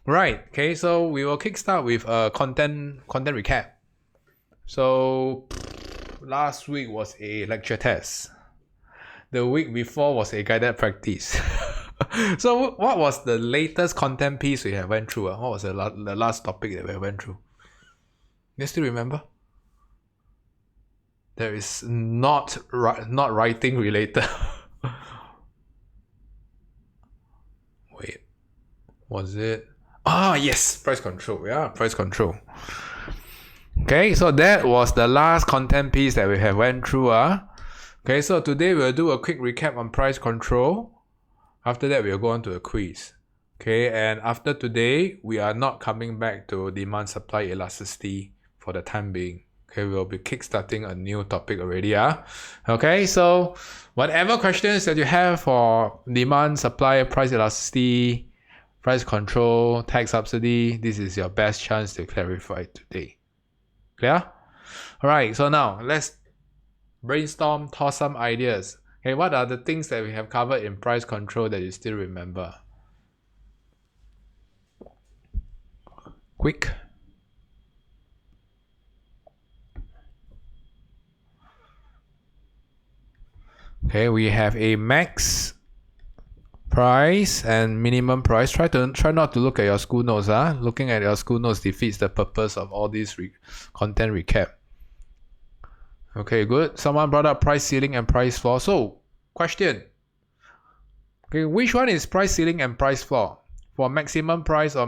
Right, okay, so we will kickstart with a content recap. So last week was a lecture test. The week before was a guided practice. So what was the latest content piece we have went through? What was the last topic that we went through? You still remember? There is not writing related. Wait, was it? Ah, yes, price control. Yeah, price control. Okay, so that was the last content piece that we have went through. Okay, so today we'll do a quick recap on price control. After that, we'll go on to a quiz. Okay, and after today, we are not coming back to demand supply elasticity for the time being. Okay, we'll be kickstarting a new topic already. Okay, so whatever questions that you have for demand supply, price elasticity, price control, tax subsidy, this is your best chance to clarify today. Clear? Alright, so now let's brainstorm, toss some ideas. Okay, what are the things that we have covered in price control that you still remember? Quick. Okay, we have a max price and minimum price. Try not to look at your school notes. Looking at your school notes defeats the purpose of all this content recap. Okay, good. Someone brought up price ceiling and price floor. So, question. Okay, which one is price ceiling and price floor? For maximum price or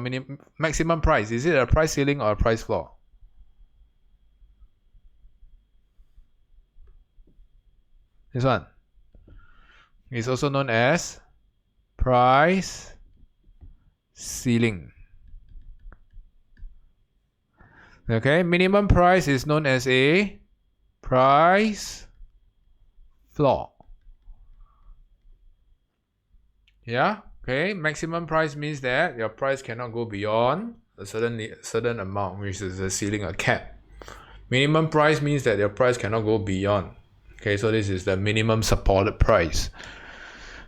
maximum price, is it a price ceiling or a price floor? This one. It's also known as price ceiling. Okay, minimum price is known as a price floor. Yeah, okay, maximum price means that your price cannot go beyond a certain amount, which is a ceiling, a cap. Minimum price means that your price cannot go beyond. Okay, so this is the minimum supported price.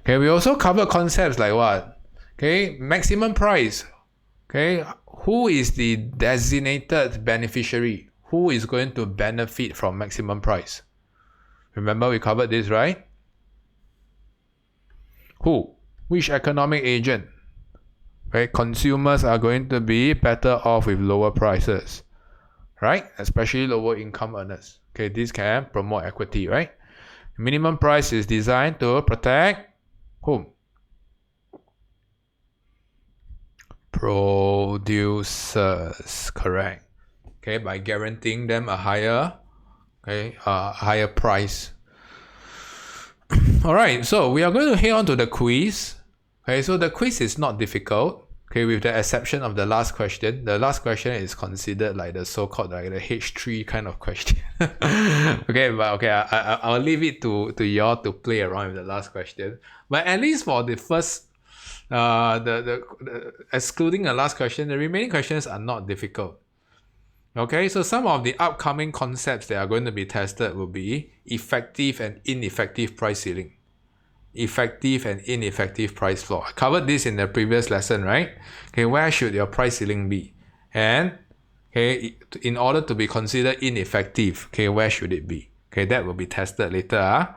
Okay, we also cover concepts like what? Okay, maximum price. Okay, who is the designated beneficiary? Who is going to benefit from maximum price? Remember we covered this, right? Who? Which economic agent? Okay, consumers are going to be better off with lower prices, right? Especially lower income earners. Okay, this can promote equity, right? Minimum price is designed to protect whom? Producers, correct. Okay, by guaranteeing them a higher price. Alright, so we are going to head on to the quiz. Okay, so the quiz is not difficult. Okay, with the exception of the last question. The last question is considered like the so-called like the H3 kind of question. Okay, but okay, I'll leave it to y'all to play around with the last question. But at least for the first, the excluding the last question, the remaining questions are not difficult. Okay, so some of the upcoming concepts that are going to be tested will be effective and ineffective price ceiling, effective and ineffective price floor. I covered this in the previous lesson, right? Okay, where should your price ceiling be? And okay, in order to be considered ineffective, okay, where should it be? Okay, that will be tested later.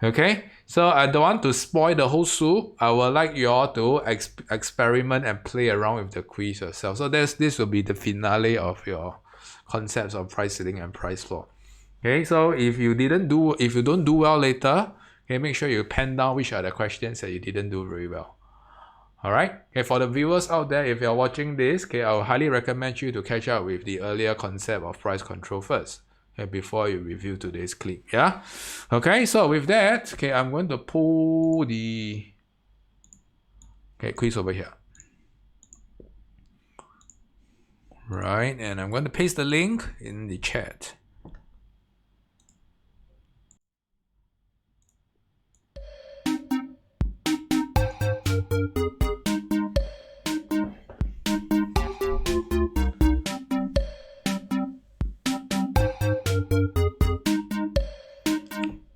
Okay, so I don't want to spoil the whole soup. I would like you all to experiment and play around with the quiz yourself. So this will be the finale of your concepts of price ceiling and price floor. Okay, so if you don't do well later, okay, make sure you pen down which are the questions that you didn't do very well. Alright, okay, for the viewers out there, if you're watching this, okay, I would highly recommend you to catch up with the earlier concept of price control first, okay, before you review today's clip. Yeah, okay, so with that, okay, I'm going to pull the quiz over here. Right, and I'm going to paste the link in the chat.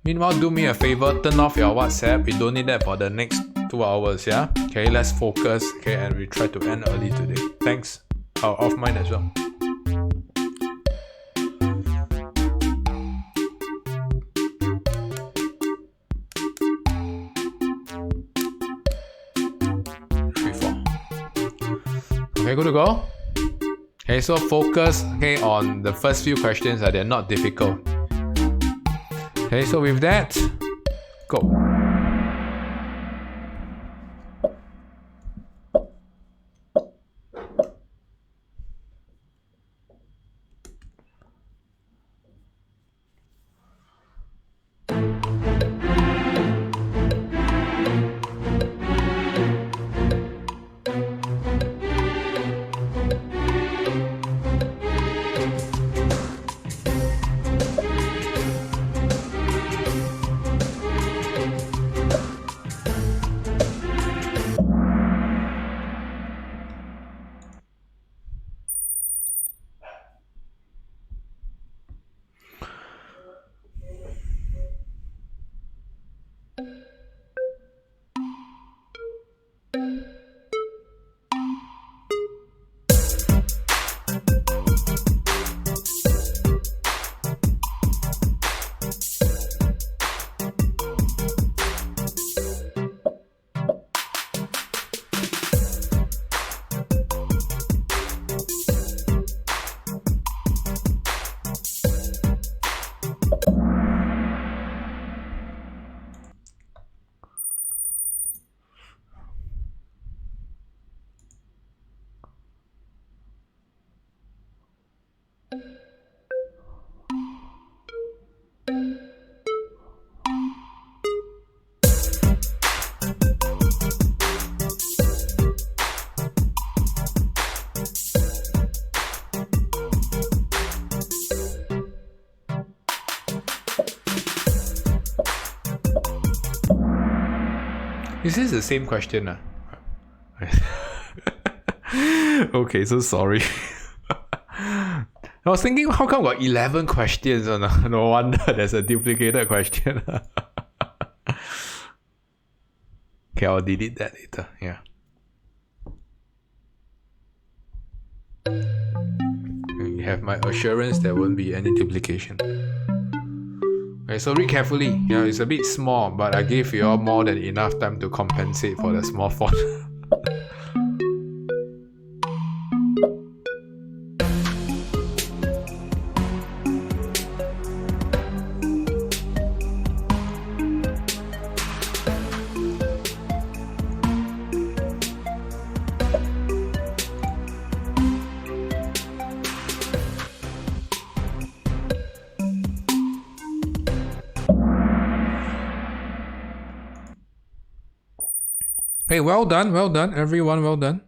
Meanwhile, do me a favor, turn off your WhatsApp. We don't need that for the next 2 hours, yeah? Okay, let's focus, okay, and we try to end early today. Thanks. Off mine as well. Okay, good to go. Okay, so focus, okay, on the first few questions that they're not difficult. Okay, so with that, go. Is this the same question? Okay, so sorry. I was thinking, how come got 11 questions? No wonder there's a duplicated question. Okay, I'll delete that later. Yeah. You have my assurance there won't be any duplication. Okay, so read carefully. Yeah, it's a bit small, but I gave you all more than enough time to compensate for the small font. Hey, well done, everyone, well done.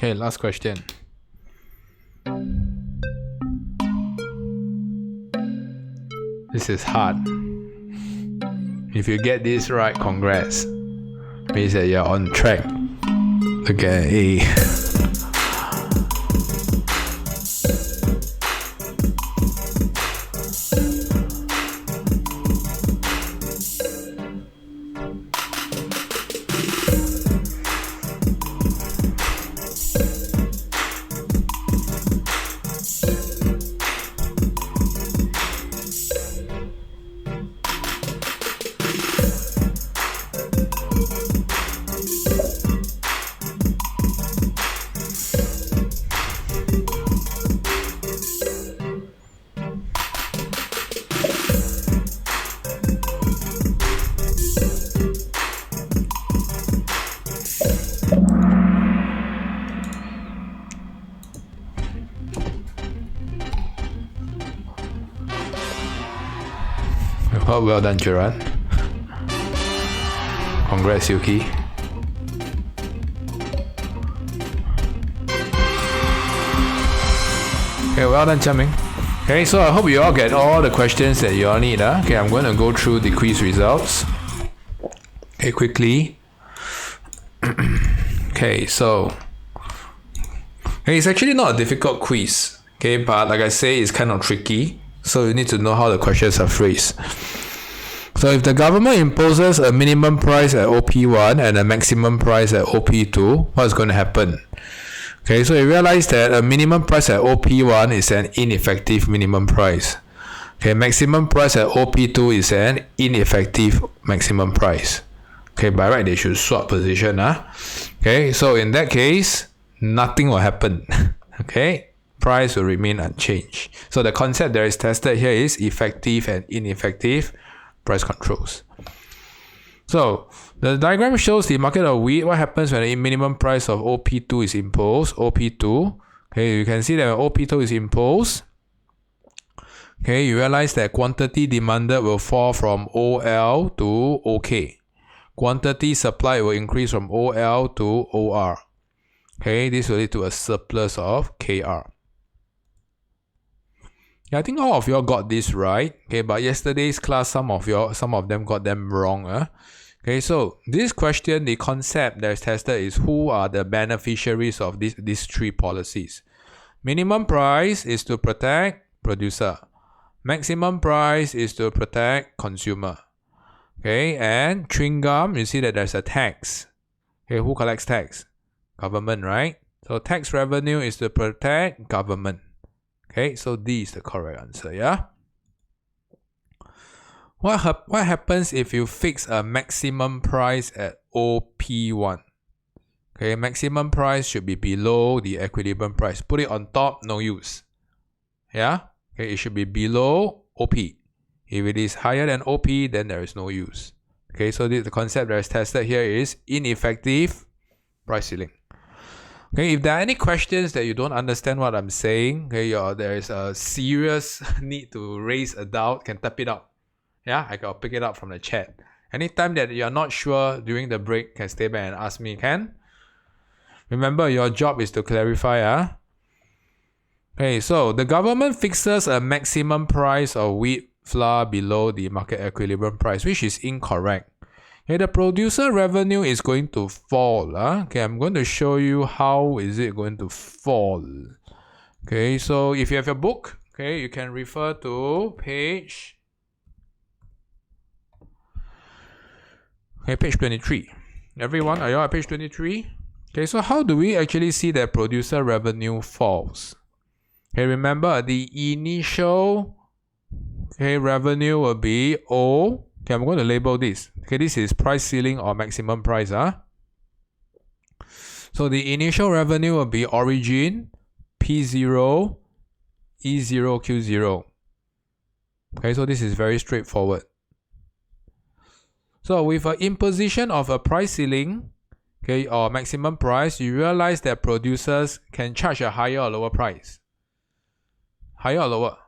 Okay, last question. This is hard. If you get this right, congrats. Means that you're on track to get an A. Well done, Gerard. Congrats, Yuki. Okay, well done, Jiaming. Okay, so I hope you all get all the questions that you all need. Okay, I'm going to go through the quiz results. Okay, quickly. Okay, so it's actually not a difficult quiz. Okay, but like I say, it's kind of tricky. So you need to know how the questions are phrased. So if the government imposes a minimum price at OP1 and a maximum price at OP2, what's going to happen? Okay, so you realize that a minimum price at OP1 is an ineffective minimum price. Okay, maximum price at OP2 is an ineffective maximum price. Okay, by right, they should swap position. Okay, so in that case, nothing will happen. Okay, price will remain unchanged. So the concept that is tested here is effective and ineffective price controls. So the diagram shows the market of wheat. What happens when the minimum price of OP2 is imposed? OP2. Okay, you can see that OP2 is imposed. Okay, you realize that quantity demanded will fall from OL to OK. Quantity supplied will increase from OL to OR. Okay, this will lead to a surplus of KR. Yeah, I think all of you all got this right. Okay, but yesterday's class, some of them got them wrong. Okay, so this question, the concept that is tested is who are the beneficiaries of these three policies. Minimum price is to protect producer. Maximum price is to protect consumer. Okay, and chewing gum, you see that there's a tax. Okay, who collects tax? Government, right? So tax revenue is to protect government. Okay, so D is the correct answer, yeah? What happens if you fix a maximum price at OP1? Okay, maximum price should be below the equilibrium price. Put it on top, no use. Yeah? Okay, it should be below OP. If it is higher than OP, then there is no use. Okay, so the concept that is tested here is ineffective price ceiling. Okay, if there are any questions that you don't understand what I'm saying, okay, there is a serious need to raise a doubt, can type it out. Yeah, I can pick it up from the chat. Anytime that you're not sure during the break, can stay back and ask me, can? Remember, your job is to clarify. Okay, so the government fixes a maximum price of wheat flour below the market equilibrium price, which is incorrect. Okay, the producer revenue is going to fall. Okay, I'm going to show you how is it going to fall. Okay, so if you have your book, okay, you can refer to page 23. Everyone, are you at page 23? Okay, so how do we actually see that producer revenue falls? Okay, remember the initial revenue will be O. Okay, I'm going to label this. Okay, this is price ceiling or maximum price. So the initial revenue will be origin, P0, E0, Q0. Okay, so this is very straightforward. So with an imposition of a price ceiling, okay, or maximum price, you realize that producers can charge a higher or lower price. Higher or lower?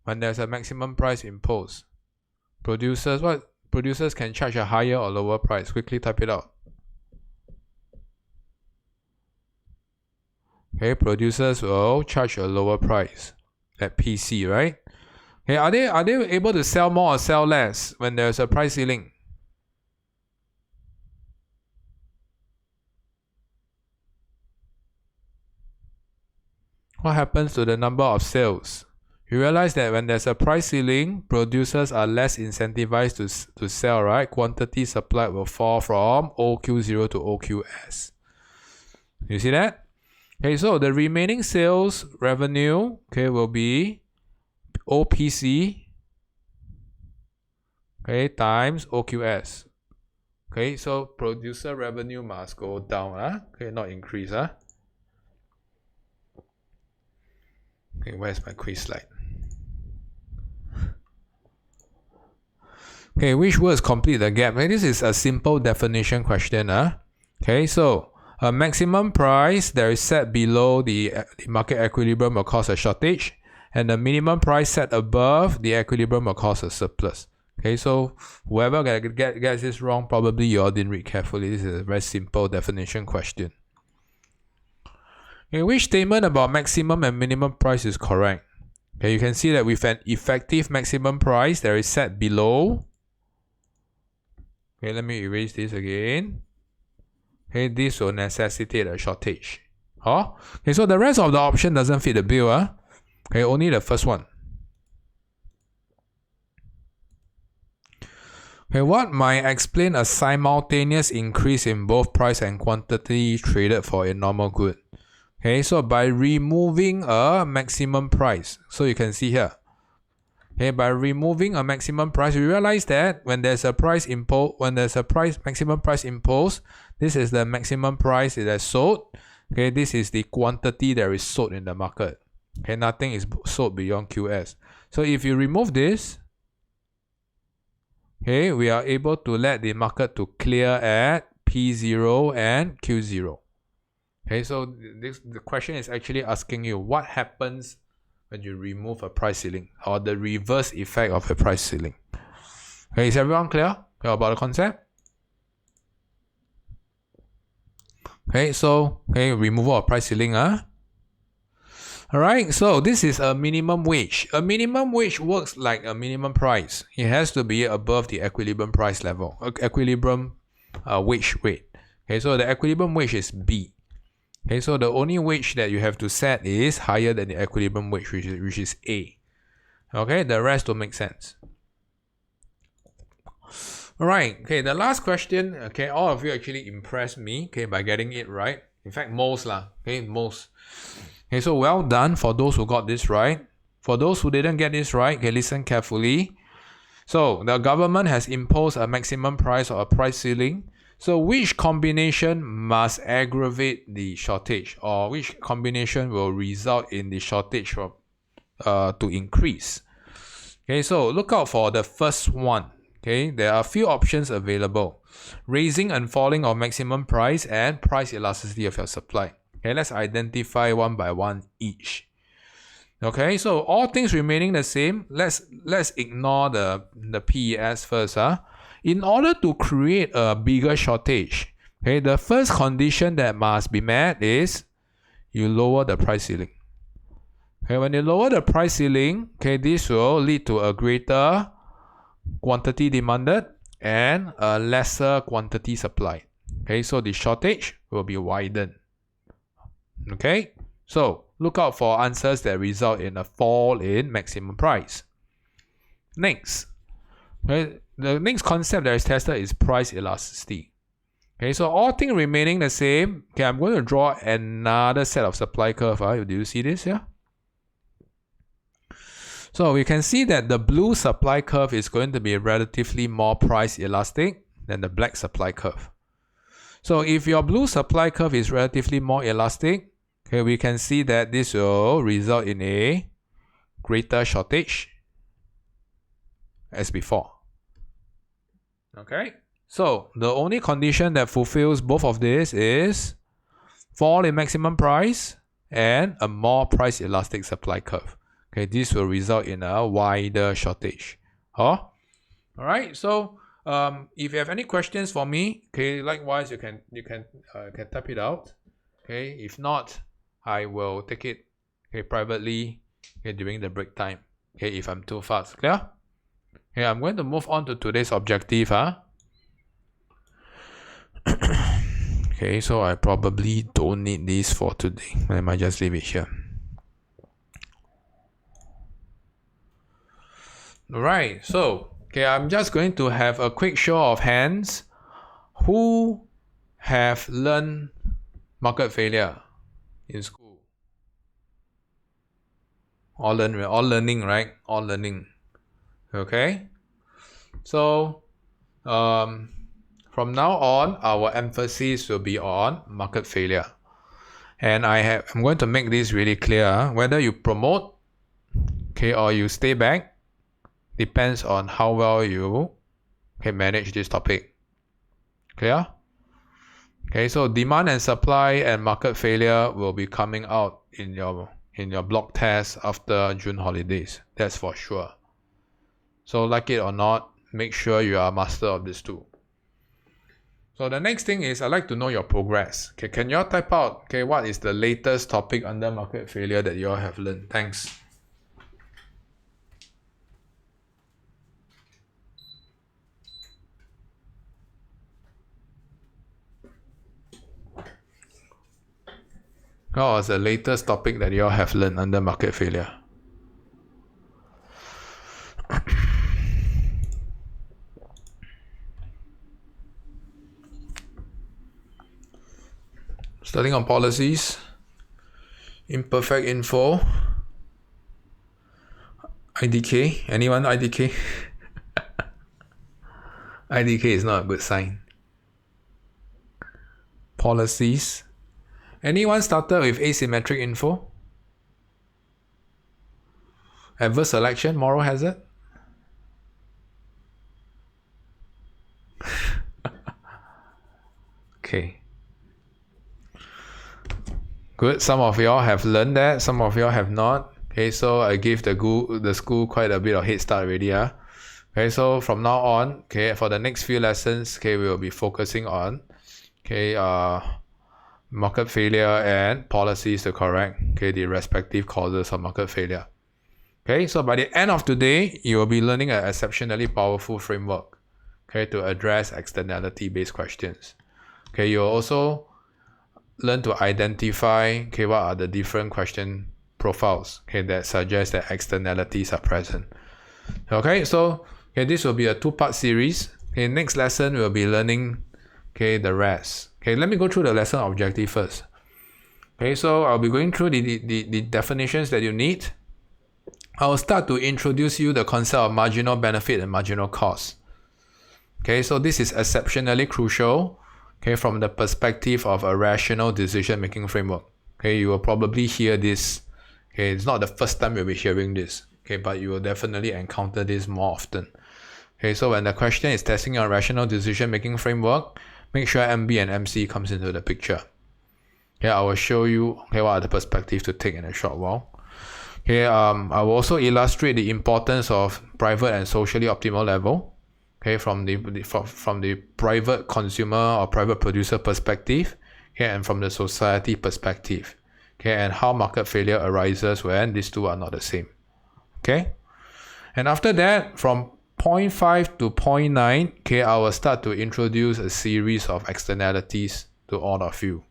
When there's a maximum price imposed. Producers can charge a higher or lower price. Quickly type it out. Okay, producers will charge a lower price at PC, right? Okay, are they able to sell more or sell less when there's a price ceiling? What happens to the number of sales? You realize that when there's a price ceiling, producers are less incentivized to sell, right? Quantity supplied will fall from OQ0 to OQS. You see that? Okay, so the remaining sales revenue, okay, will be OPC, okay, times OQS. Okay, so producer revenue must go down, okay, not increase. Okay, where's my quiz slide? Okay, which words complete the gap? Okay, this is a simple definition question. Okay, so a maximum price that is set below the market equilibrium will cause a shortage, and the minimum price set above the equilibrium will cause a surplus. Okay, so whoever gets this wrong, probably you all didn't read carefully. This is a very simple definition question. Okay, which statement about maximum and minimum price is correct? Okay, you can see that with an effective maximum price that is set below. Okay, let me erase this again. Okay, this will necessitate a shortage. Okay, so the rest of the option doesn't fit the bill. Okay, only the first one. Okay, what might explain a simultaneous increase in both price and quantity traded for a normal good? Okay, so by removing a maximum price, so you can see here. Okay, by removing a maximum price, we realize that when there's a maximum price imposed, this is the maximum price that is sold. Okay, this is the quantity that is sold in the market. Okay, nothing is sold beyond QS. So if you remove this, okay, we are able to let the market to clear at P0 and Q0. Okay, so the question is actually asking you what happens when you remove a price ceiling, or the reverse effect of a price ceiling. Okay, is everyone clear about the concept? Okay, so removal of price ceiling. Alright, so this is a minimum wage. A minimum wage works like a minimum price. It has to be above the equilibrium price level, equilibrium wage rate. Okay, so the equilibrium wage is B. Okay, so the only wage that you have to set is higher than the equilibrium wage, which is A. Okay, the rest don't make sense. Alright, okay, the last question, okay, all of you actually impressed me, okay, by getting it right. In fact, most. Okay, so well done for those who got this right. For those who didn't get this right, okay, listen carefully. So, the government has imposed a maximum price or a price ceiling. So which combination must aggravate the shortage, or which combination will result in the shortage to increase? Okay, so look out for the first one. Okay, there are a few options available: raising and falling of maximum price and price elasticity of your supply. Okay, let's identify one by one each. Okay, so all things remaining the same, let's ignore the PES first. In order to create a bigger shortage, okay, the first condition that must be met is you lower the price ceiling. Okay, when you lower the price ceiling, okay, this will lead to a greater quantity demanded and a lesser quantity supplied. Okay, so the shortage will be widened. Okay, so look out for answers that result in a fall in maximum price. Next, okay, the next concept that is tested is price elasticity. Okay, so all things remaining the same. Okay, I'm going to draw another set of supply curve. Do you see this here? So we can see that the blue supply curve is going to be relatively more price elastic than the black supply curve. So if your blue supply curve is relatively more elastic, okay, we can see that this will result in a greater shortage as before. Okay, so the only condition that fulfills both of this is fall in maximum price and a more price elastic supply curve. Okay, this will result in a wider shortage. Alright, so if you have any questions for me, okay, likewise you can type it out. Okay, if not, I will take it privately during the break time if I'm too fast. Clear? I'm going to move on to today's objective. So I probably don't need this for today. I might just leave it here. Alright, so I'm just going to have a quick show of hands. Who have learned market failure in school? All learning, right? All learning. Okay. So from now on, our emphasis will be on market failure. And I'm going to make this really clear. Whether you promote, or you stay back, depends on how well you can manage this topic. Clear? So demand and supply and market failure will be coming out in your block test after June holidays. That's for sure. So like it or not, make sure you are a master of this too. So the next thing is I'd like to know your progress. Can you all type out what is the latest topic under market failure that you all have learned? Thanks. What was the latest topic that you all have learned under market failure? Starting on policies, imperfect info, IDK. Anyone IDK? IDK is not a good sign. Policies. Anyone started with asymmetric info? Adverse selection, moral hazard? Okay. Good. Some of y'all have learned that. Some of y'all have not. So I gave the school quite a bit of head start already. So from now on, for the next few lessons, we will be focusing on market failure and policies to correct the respective causes of market failure. So by the end of today, you will be learning an exceptionally powerful framework to address externality based questions. You will also learn to identify what are the different question profiles that suggest that externalities are present. So this will be a two-part series. Next lesson we'll be learning the rest. Let me go through the lesson objective first. So I'll be going through the definitions that you need. I'll start to introduce you the concept of marginal benefit and marginal cost. So this is exceptionally crucial from the perspective of a rational decision-making framework. You will probably hear this. It's not the first time you'll be hearing this. But you will definitely encounter this more often. So when the question is testing your rational decision-making framework, make sure MB and MC comes into the picture. I will show you what are the perspectives to take in a short while. I will also illustrate the importance of private and socially optimal level. From the private consumer or private producer perspective, and from the society perspective, and how market failure arises when these two are not the same. And after that, from point 5 to point 9, I will start to introduce a series of externalities to all of you.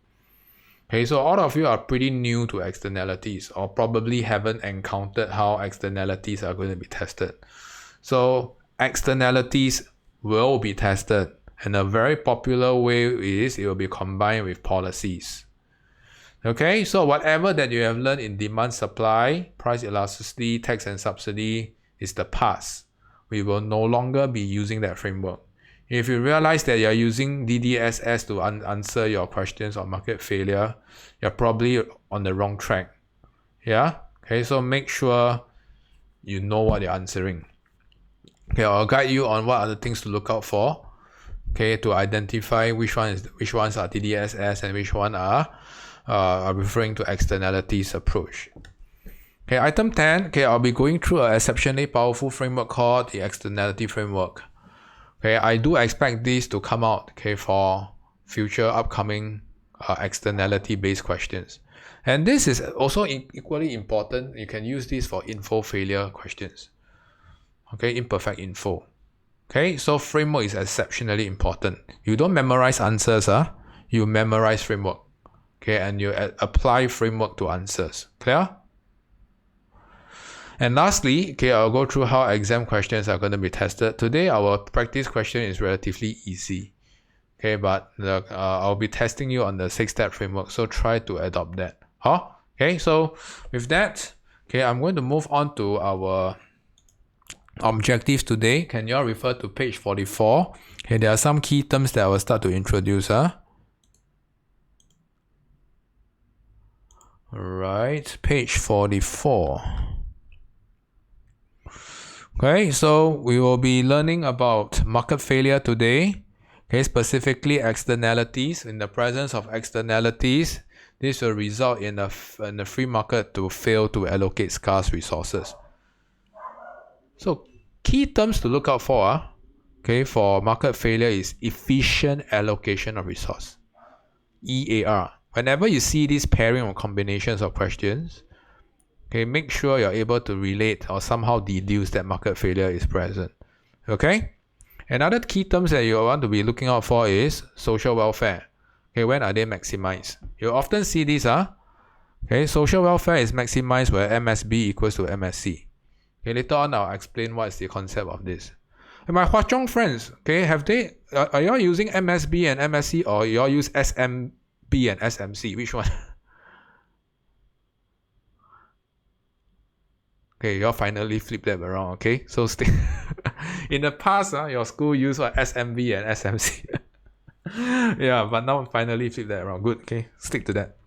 So all of you are pretty new to externalities or probably haven't encountered how externalities are going to be tested. So externalities will be tested, and a very popular way is it will be combined with policies. So whatever that you have learned in demand supply, price elasticity, tax and subsidy is the past. We will no longer be using that framework. If you realize that you are using DDSS to answer your questions on market failure, you're probably on the wrong track. So make sure you know what you're answering. I'll guide you on what are the things to look out for. To identify which ones are DDSS and which one are referring to externalities approach. Item 10. I'll be going through an exceptionally powerful framework called the externality framework. I do expect this to come out for future upcoming externality based questions. And this is also equally important. You can use this for info failure questions. Okay, imperfect info. Okay, so framework is exceptionally important. You don't memorize answers, you memorize framework. Okay, and you apply framework to answers. Clear? And lastly, okay, I'll go through how exam questions are going to be tested. Today, our practice question is relatively easy. Okay, but I'll be testing you on the 6-step framework, so try to adopt that. Okay, so with that, okay, I'm going to move on to our objectives today. Can you all refer to page 44? Okay, there are some key terms that I will start to introduce. Alright, page 44. Okay, so we will be learning about market failure today. Okay, specifically externalities. In the presence of externalities, this will result in a free market to fail to allocate scarce resources. So key terms to look out for, okay, for market failure is efficient allocation of resource. EAR. Whenever you see this pairing or combinations of questions, okay, make sure you're able to relate or somehow deduce that market failure is present. Okay? Another key terms that you want to be looking out for is social welfare. Okay, when are they maximized? You often see this, okay, social welfare is maximized where MSB equals to MSC. Okay, later on I'll explain what is the concept of this. And my Hwa Chong friends, okay, are y'all using MSB and MSC, or y'all use SMB and SMC? Which one? Okay, y'all finally flip that around, okay? So in the past, your school used what, SMB and SMC. Yeah, but now finally flip that around. Good, okay? Stick to that.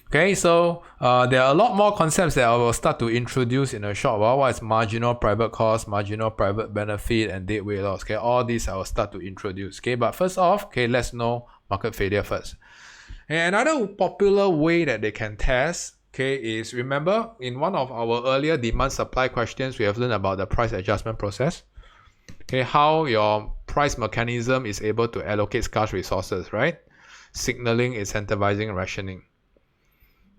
Okay, so there are a lot more concepts that I will start to introduce in a short while. What is marginal private cost, marginal private benefit, and deadweight loss? Okay, all these I will start to introduce. Okay, but first off, okay, let's know market failure first. And another popular way that they can test, okay, is, remember in one of our earlier demand supply questions, we have learned about the price adjustment process. Okay, how your price mechanism is able to allocate scarce resources, right? Signaling, incentivizing, rationing.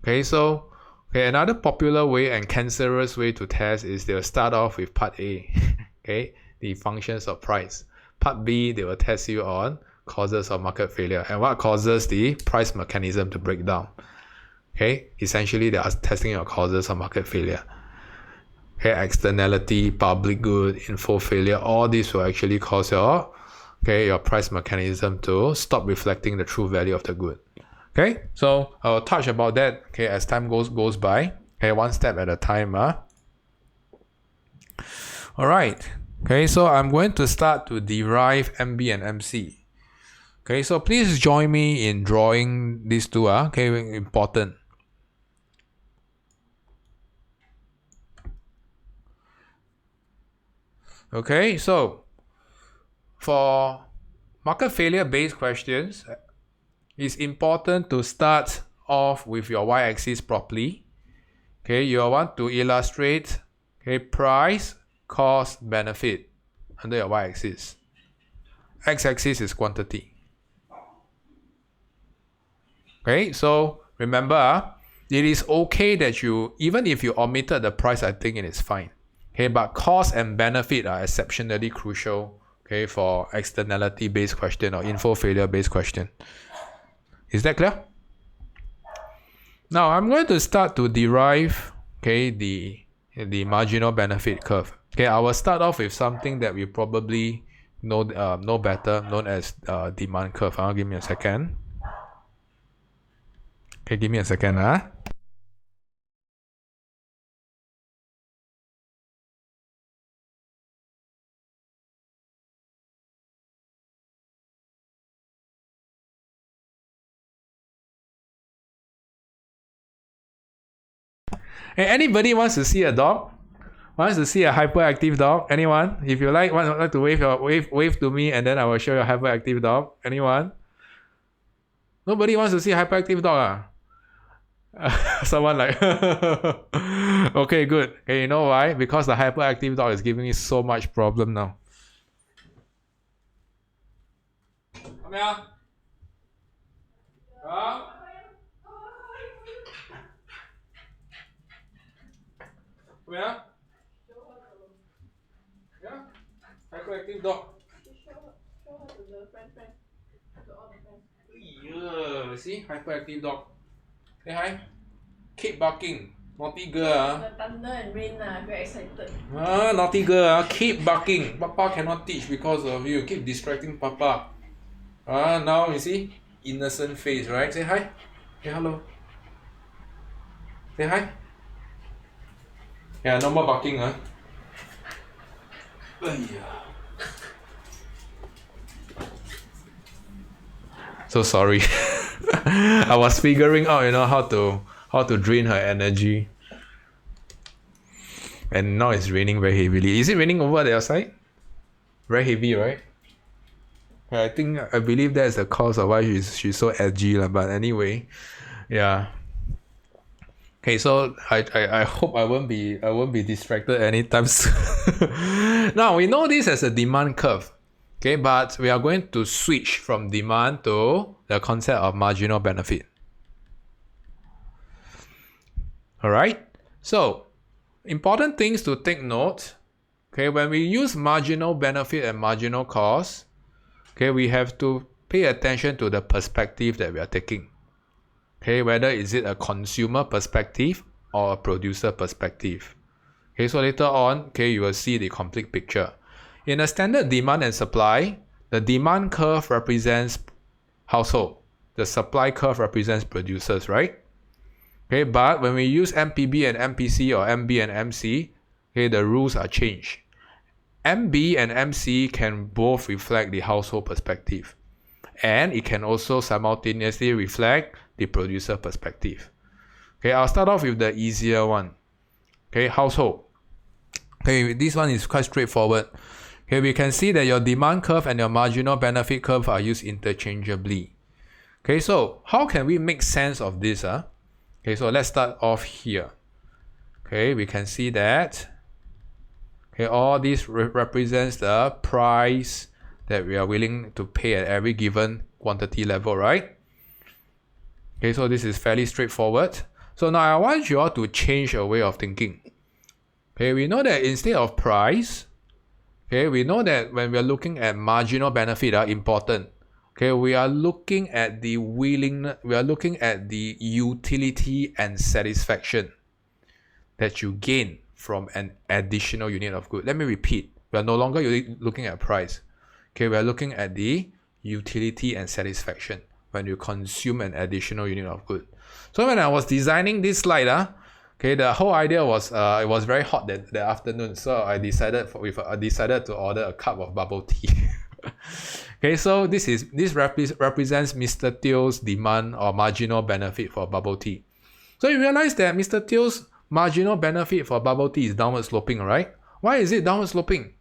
Okay, so another popular way and cancerous way to test is they'll start off with part A, okay, the functions of price. Part B, they will test you on causes of market failure and what causes the price mechanism to break down. Okay, essentially they are testing your causes of market failure. Okay, externality, public good, info failure, all these will actually cause your price mechanism to stop reflecting the true value of the good. Okay, so I'll touch about that, okay, as time goes by. Okay, one step at a time. Alright, okay, so I'm going to start to derive MB and MC. Okay, so please join me in drawing these two, okay, important. Okay, so for market failure based questions, it's important to start off with your y-axis properly. Okay, you want to illustrate, okay, price, cost, benefit under your y-axis. X-axis is quantity. Okay, so remember, it is okay that even if you omitted the price, I think it is fine. Okay, but cost and benefit are exceptionally crucial, okay, for externality based question or info failure based question. Is that clear? Now I'm going to start to derive, okay, the marginal benefit curve. Okay, I will start off with something that we probably know better, known as demand curve. Give me a second. Okay, give me a second. Hey, anybody wants to see a dog? Wants to see a hyperactive dog? Anyone? If you like to wave to me, and then I will show you a hyperactive dog. Anyone? Nobody wants to see a hyperactive dog. Someone like okay, good. Okay, you know why? Because the hyperactive dog is giving me so much problem now. Come here. Come. Yeah? Yeah? Hyperactive dog. Show her to the friend, to all the friends. Yeah, see? Hyperactive dog. Say hi. Keep barking. Naughty girl. The thunder and rain, very excited. Naughty girl. Keep barking. Papa cannot teach because of you. Keep distracting Papa. Now you see? Innocent face, right? Say hi. Say hello. Say hi. Yeah, no more barking, So sorry. I was figuring out, how to drain her energy. And now it's raining very heavily. Is it raining over the outside? Very heavy, right? I believe that's the cause of why she's so edgy, but anyway, yeah. Okay, so I hope I won't be distracted anytime soon. Now we know this as a demand curve. Okay, but we are going to switch from demand to the concept of marginal benefit. Alright? So important things to take note. Okay, when we use marginal benefit and marginal cost, okay, we have to pay attention to the perspective that we are taking. Okay, whether is it a consumer perspective or a producer perspective. Okay, so later on, okay, you will see the complete picture. In a standard demand and supply, the demand curve represents household. The supply curve represents producers, right? Okay, but when we use MPB and MPC or MB and MC, okay, the rules are changed. MB and MC can both reflect the household perspective, and it can also simultaneously reflect the producer perspective. Okay, I'll start off with the easier one. Okay, household. Okay, this one is quite straightforward. Okay, we can see that your demand curve and your marginal benefit curve are used interchangeably. Okay, so how can we make sense of this? Okay, so let's start off here. Okay, we can see that. Okay, all this represents the price that we are willing to pay at every given quantity level, right? Okay, so this is fairly straightforward. So now I want you all to change your way of thinking. Okay, we know that instead of price, okay, we know that when we are looking at marginal benefit are important. Okay, we are looking at the utility and satisfaction that you gain from an additional unit of good. Let me repeat. We are no longer looking at price. Okay, we are looking at the utility and satisfaction when you consume an additional unit of good. So when I was designing this slide, okay, the whole idea was it was very hot that afternoon, so I decided to order a cup of bubble tea. Okay, so this represents Mr. Teo's demand or marginal benefit for bubble tea. So you realize that Mr. Teo's marginal benefit for bubble tea is downward sloping, right? Why is it downward sloping?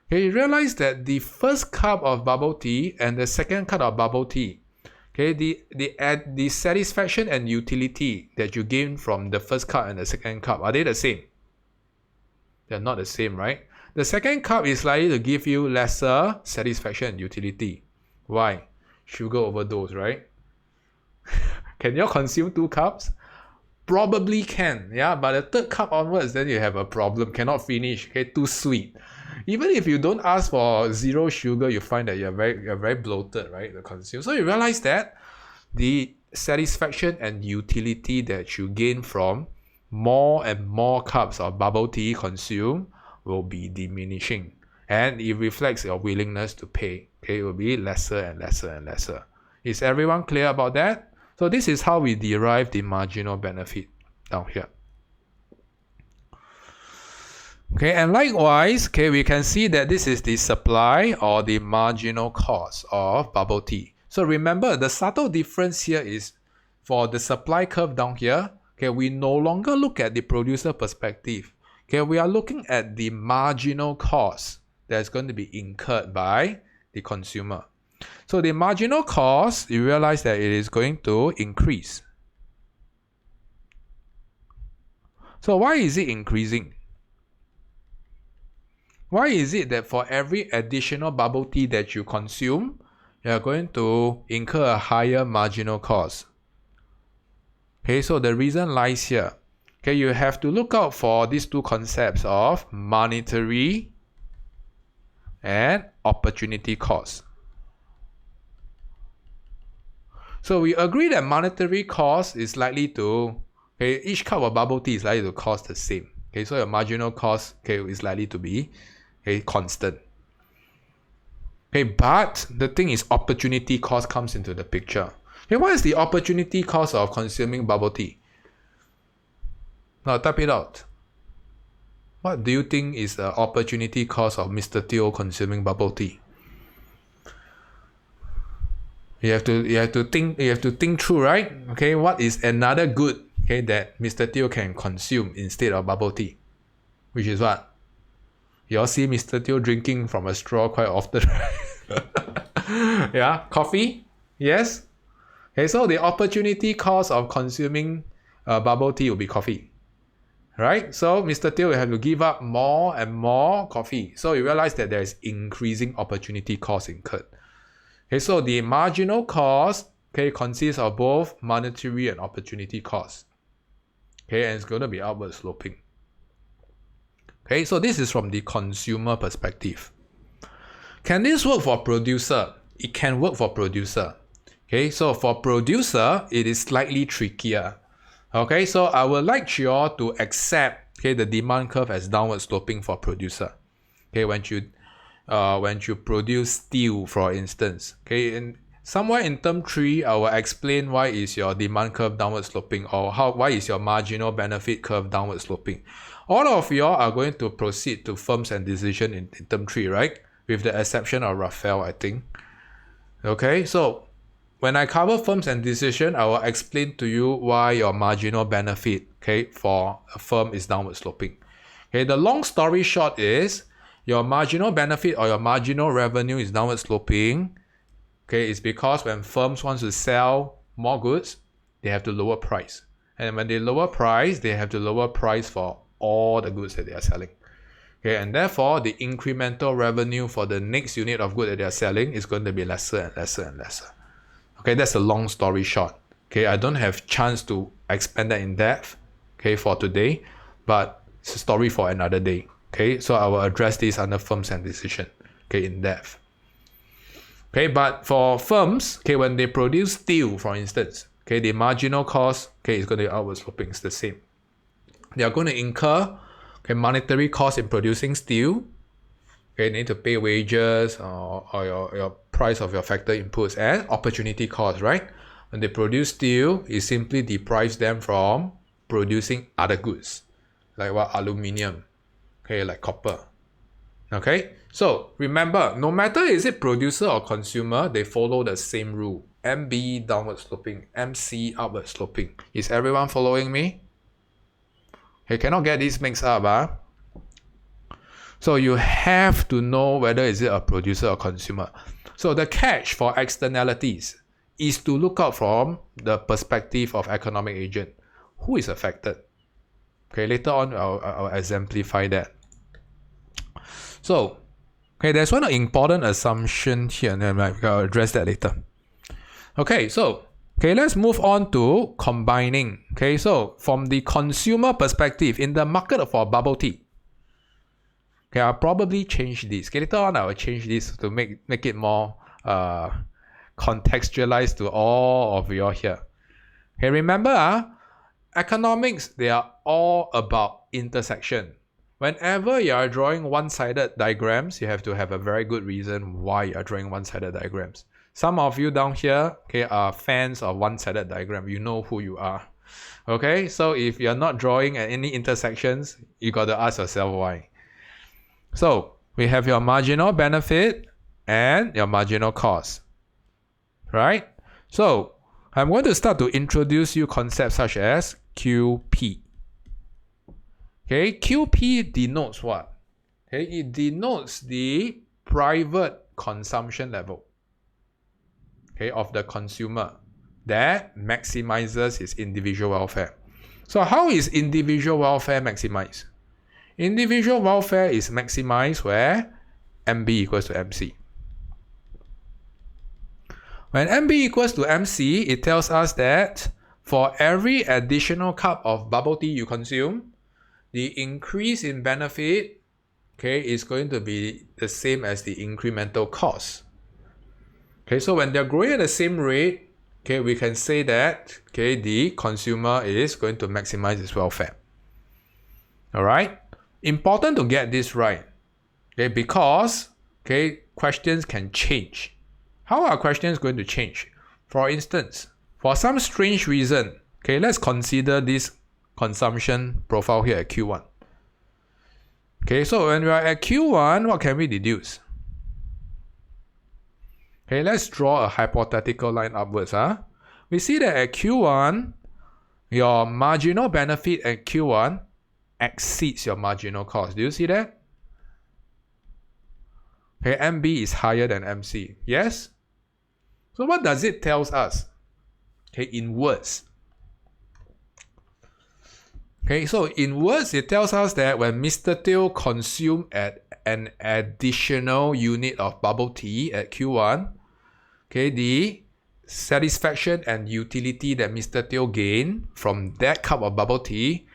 Okay, you realize that the first cup of bubble tea and the second cup of bubble tea, okay, the satisfaction and utility that you gain from the first cup and the second cup, are they the same? They're not the same, right? The second cup is likely to give you lesser satisfaction and utility. Why? Sugar overdose, right? Can you consume 2 cups? Probably can, yeah, but the third cup onwards, then you have a problem, cannot finish, okay, too sweet. Even if you don't ask for 0 sugar, you find that you're very bloated, right, to consume. So you realize that the satisfaction and utility that you gain from more and more cups of bubble tea consumed will be diminishing, and it reflects your willingness to pay. Okay, it will be lesser and lesser and lesser. Is everyone clear about that? So this is how we derive the marginal benefit down here. Okay, and likewise, okay, we can see that this is the supply or the marginal cost of bubble tea. So remember, the subtle difference here is for the supply curve down here, okay, we no longer look at the producer perspective. Okay, we are looking at the marginal cost that's going to be incurred by the consumer. So the marginal cost, you realize that it is going to increase. So why is it increasing? Why is it that for every additional bubble tea that you consume, you are going to incur a higher marginal cost? Okay, so the reason lies here. okay, you have to look out for these two concepts of monetary and opportunity cost. So we agree that monetary cost is likely to, okay, each cup of bubble tea is likely to cost the same. Okay, so your marginal cost, okay, is likely to be, okay, constant. Okay, but the thing is opportunity cost comes into the picture. Okay, what is the opportunity cost of consuming bubble tea? Now type it out. What do you think is the opportunity cost of Mr. Teo consuming bubble tea? You have to think through, right? Okay, what is another good, okay, that Mr. Teo can consume instead of bubble tea? Which is what? You all see Mr. Teo drinking from a straw quite often, right? Yeah, coffee? Yes? Okay, so the opportunity cost of consuming bubble tea will be coffee. Right? So Mr. Teo will have to give up more and more coffee. So you realize that there is increasing opportunity cost incurred. Okay, so the marginal cost, okay, consists of both monetary and opportunity cost. Okay, and it's going to be outward sloping. Okay, so this is from the consumer perspective. Can this work for producer? It can work for producer. Okay, so for producer, it is slightly trickier. Okay, so I would like you all to accept, okay, the demand curve as downward sloping for producer. Okay, when you produce steel, for instance. Okay, and somewhere in term 3, I will explain why is your demand curve downward sloping, or why is your marginal benefit curve downward sloping. All of you all are going to proceed to firms and decision in term 3, right? With the exception of Raphael, I think. Okay, so when I cover firms and decision, I will explain to you why your marginal benefit, okay, for a firm is downward sloping. Okay, the long story short is your marginal benefit or your marginal revenue is downward sloping. Okay, it's because when firms want to sell more goods, they have to lower price. And when they lower price, they have to lower price for all the goods that they are selling. Okay, and therefore the incremental revenue for the next unit of good that they are selling is going to be lesser and lesser and lesser. Okay, that's a long story short. Okay, I don't have chance to expand that in depth, okay, for today, but it's a story for another day. Okay, so I will address this under firms and decision, okay, in depth. Okay, but for firms, okay, when they produce steel, for instance, okay, the marginal cost, okay, is going to be outward sloping. It's the same. They are going to incur, okay, monetary cost in producing steel. Okay, you need to pay wages or your price of your factor inputs and opportunity cost, right? When they produce steel, it simply deprives them from producing other goods, like what, aluminium, okay, like copper. Okay, so remember, no matter is it producer or consumer, they follow the same rule. MB downward sloping, MC upward sloping. Is everyone following me? Okay, cannot get these mixed up, So you have to know whether is it a producer or consumer. So the catch for externalities is to look out from the perspective of economic agent. Who is affected? Okay, later on I'll exemplify that. So, okay, there's one important assumption here, and then I'll address that later. Okay, so, okay, let's move on to combining. Okay, so from the consumer perspective, in the market for bubble tea, okay, I'll probably change this. Okay, later on I will change this to make it more contextualized to all of you here. Okay, remember, economics, they are all about intersection. Whenever you are drawing one-sided diagrams, you have to have a very good reason why you are drawing one-sided diagrams. Some of you down here, okay, are fans of one-sided diagram. You know who you are. Okay, so if you're not drawing at any intersections, you got to ask yourself why. So we have your marginal benefit and your marginal cost, right? So I'm going to start to introduce you concepts such as QP. Okay, QP denotes what? Okay, it denotes the private consumption level, okay, of the consumer that maximizes his individual welfare. So how is individual welfare maximized? Individual welfare is maximized where MB equals to MC. When MB equals to MC, it tells us that for every additional cup of bubble tea you consume, the increase in benefit, okay, is going to be the same as the incremental cost. Okay, so when they're growing at the same rate, okay, we can say that, okay, the consumer is going to maximize its welfare. All right, important to get this right, okay, because, okay, questions can change. How are questions going to change? For instance, for some strange reason, okay, let's consider this consumption profile here at Q1. Okay, so when we are at Q1, what can we deduce? Okay, let's draw a hypothetical line upwards. We see that at Q1, your marginal benefit at Q1 exceeds your marginal cost. Do you see that? Okay, MB is higher than MC. Yes? So what does it tell us? Okay, in words. Okay, so in words, it tells us that when Mr. Teo consumed at an additional unit of bubble tea at Q1, okay, the satisfaction and utility that Mr. Teo gained from that cup of bubble tea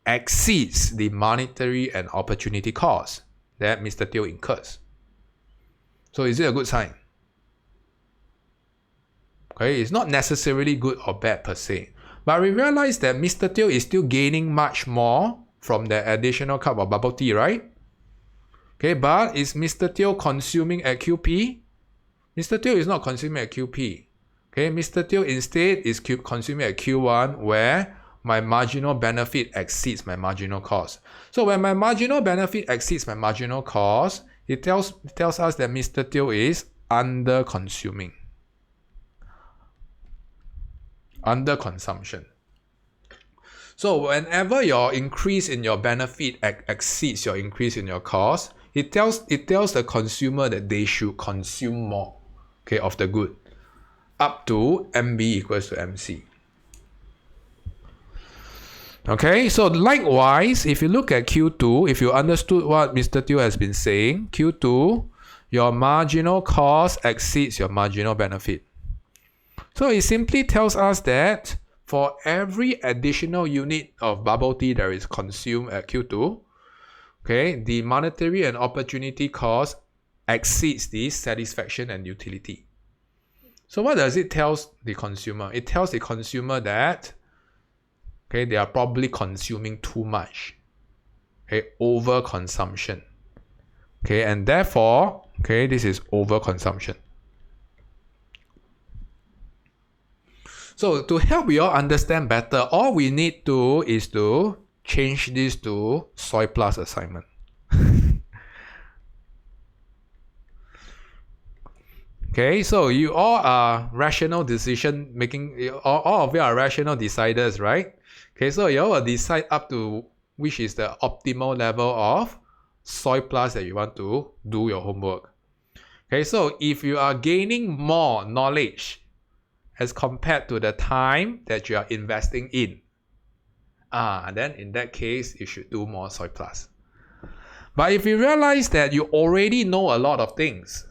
exceeds the monetary and opportunity cost that Mr. Teo incurs. So is it a good sign? Okay, it's not necessarily good or bad per se. But we realize that Mr. Teo is still gaining much more from the additional cup of bubble tea, right? Okay, but is Mr. Teo consuming at QP? Mr. Teo is not consuming at QP. Okay, Mr. Teo instead is consuming at Q1 where my marginal benefit exceeds my marginal cost. So when my marginal benefit exceeds my marginal cost, it tells us that Mr. Teo is under consuming. Under consumption. So whenever your increase in your benefit exceeds your increase in your cost, it tells the consumer that they should consume more, okay, of the good, up to MB equals to MC. Okay, so likewise, if you look at Q2, if you understood what Mr. Teo has been saying, Q2, your marginal cost exceeds your marginal benefit. So it simply tells us that for every additional unit of bubble tea that is consumed at Q2, okay, the monetary and opportunity cost exceeds the satisfaction and utility. So what does it tell the consumer? It tells the consumer that, okay, they are probably consuming too much, okay, overconsumption, okay, and therefore, okay, this is overconsumption. So to help you all understand better, all we need to is to change this to soy plus assignment. Okay, so you all are rational decision making, all of you are rational deciders, right? Okay, so you all will decide up to which is the optimal level of soy plus that you want to do your homework. Okay, so if you are gaining more knowledge as compared to the time that you are investing in, then in that case, you should do more soy plus. But if you realize that you already know a lot of things,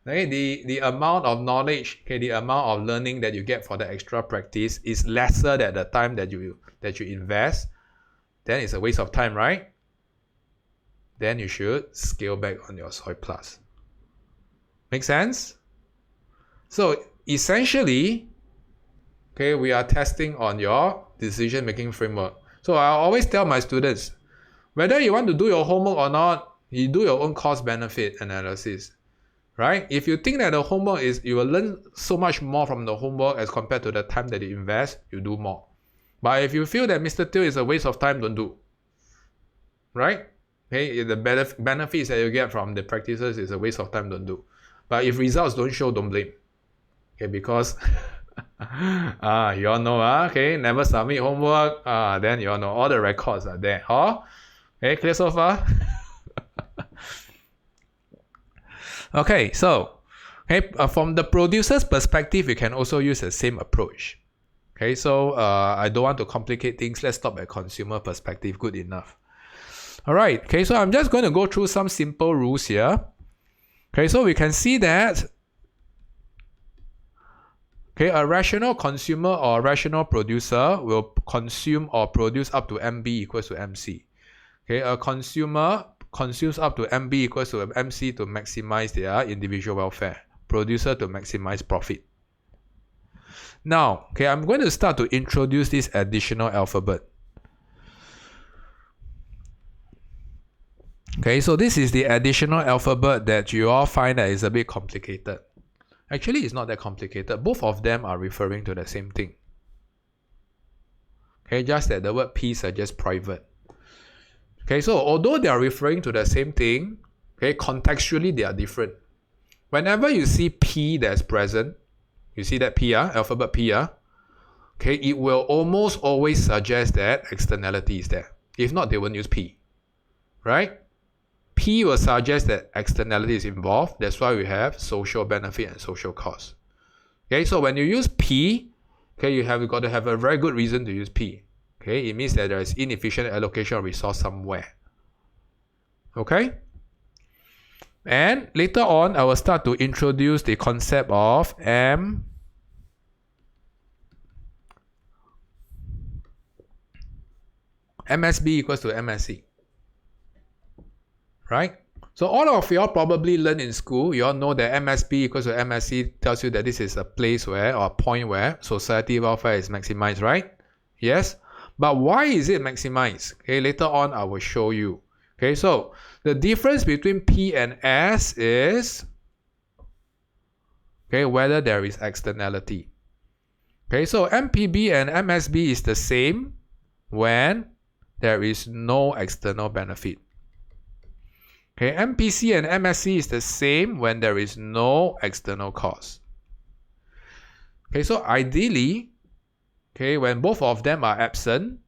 okay, the amount of knowledge, okay, the amount of learning that you get for the extra practice is lesser than the time that you invest, then it's a waste of time, right? Then you should scale back on your soy plus. Make sense? So essentially, okay, we are testing on your decision-making framework. So I always tell my students, whether you want to do your homework or not, you do your own cost-benefit analysis, right? If you think that the homework is, you will learn so much more from the homework as compared to the time that you invest, you do more. But if you feel that Mr. Teo is a waste of time, don't do, right? Okay, the benefits that you get from the practices is a waste of time, don't do. But if results don't show, don't blame. Okay, because you all know, okay, never submit homework, then you all know all the records are there. Okay, clear so far? Okay, so from the producer's perspective, you can also use the same approach. Okay, so I don't want to complicate things. Let's stop at consumer perspective. Good enough. All right. Okay, so I'm just going to go through some simple rules here. Okay, so we can see that Okay, a rational consumer or a rational producer will consume or produce up to MB equals to MC. Okay, a consumer consumes up to MB equals to MC to maximize their individual welfare. Producer to maximize profit. Now, okay, I'm going to start to introduce this additional alphabet. Okay, so this is the additional alphabet that you all find that is a bit complicated. Actually, it's not that complicated. Both of them are referring to the same thing. Okay, just that the word P suggests private. Okay, so although they are referring to the same thing, okay, contextually they are different. Whenever you see P that's present, you see that P, alphabet P, okay, it will almost always suggest that externality is there. If not, they won't use P, right? P will suggest that externality is involved. That's why we have social benefit and social cost. Okay, so when you use P, okay, you have got to have a very good reason to use P. Okay, it means that there is inefficient allocation of resource somewhere. Okay? And later on, I will start to introduce the concept of MSB equals to MSC. Right? So all of you all probably learn in school, you all know that MSB equals to MSC tells you that this is a place where, or a point where society welfare is maximized, right? Yes? But why is it maximized? Okay, later on I will show you. Okay, so the difference between P and S is, okay, whether there is externality. Okay, so MPB and MSB is the same when there is no external benefit. Okay, MPC and MSC is the same when there is no external cost. Okay, so ideally, okay, when both of them are absent,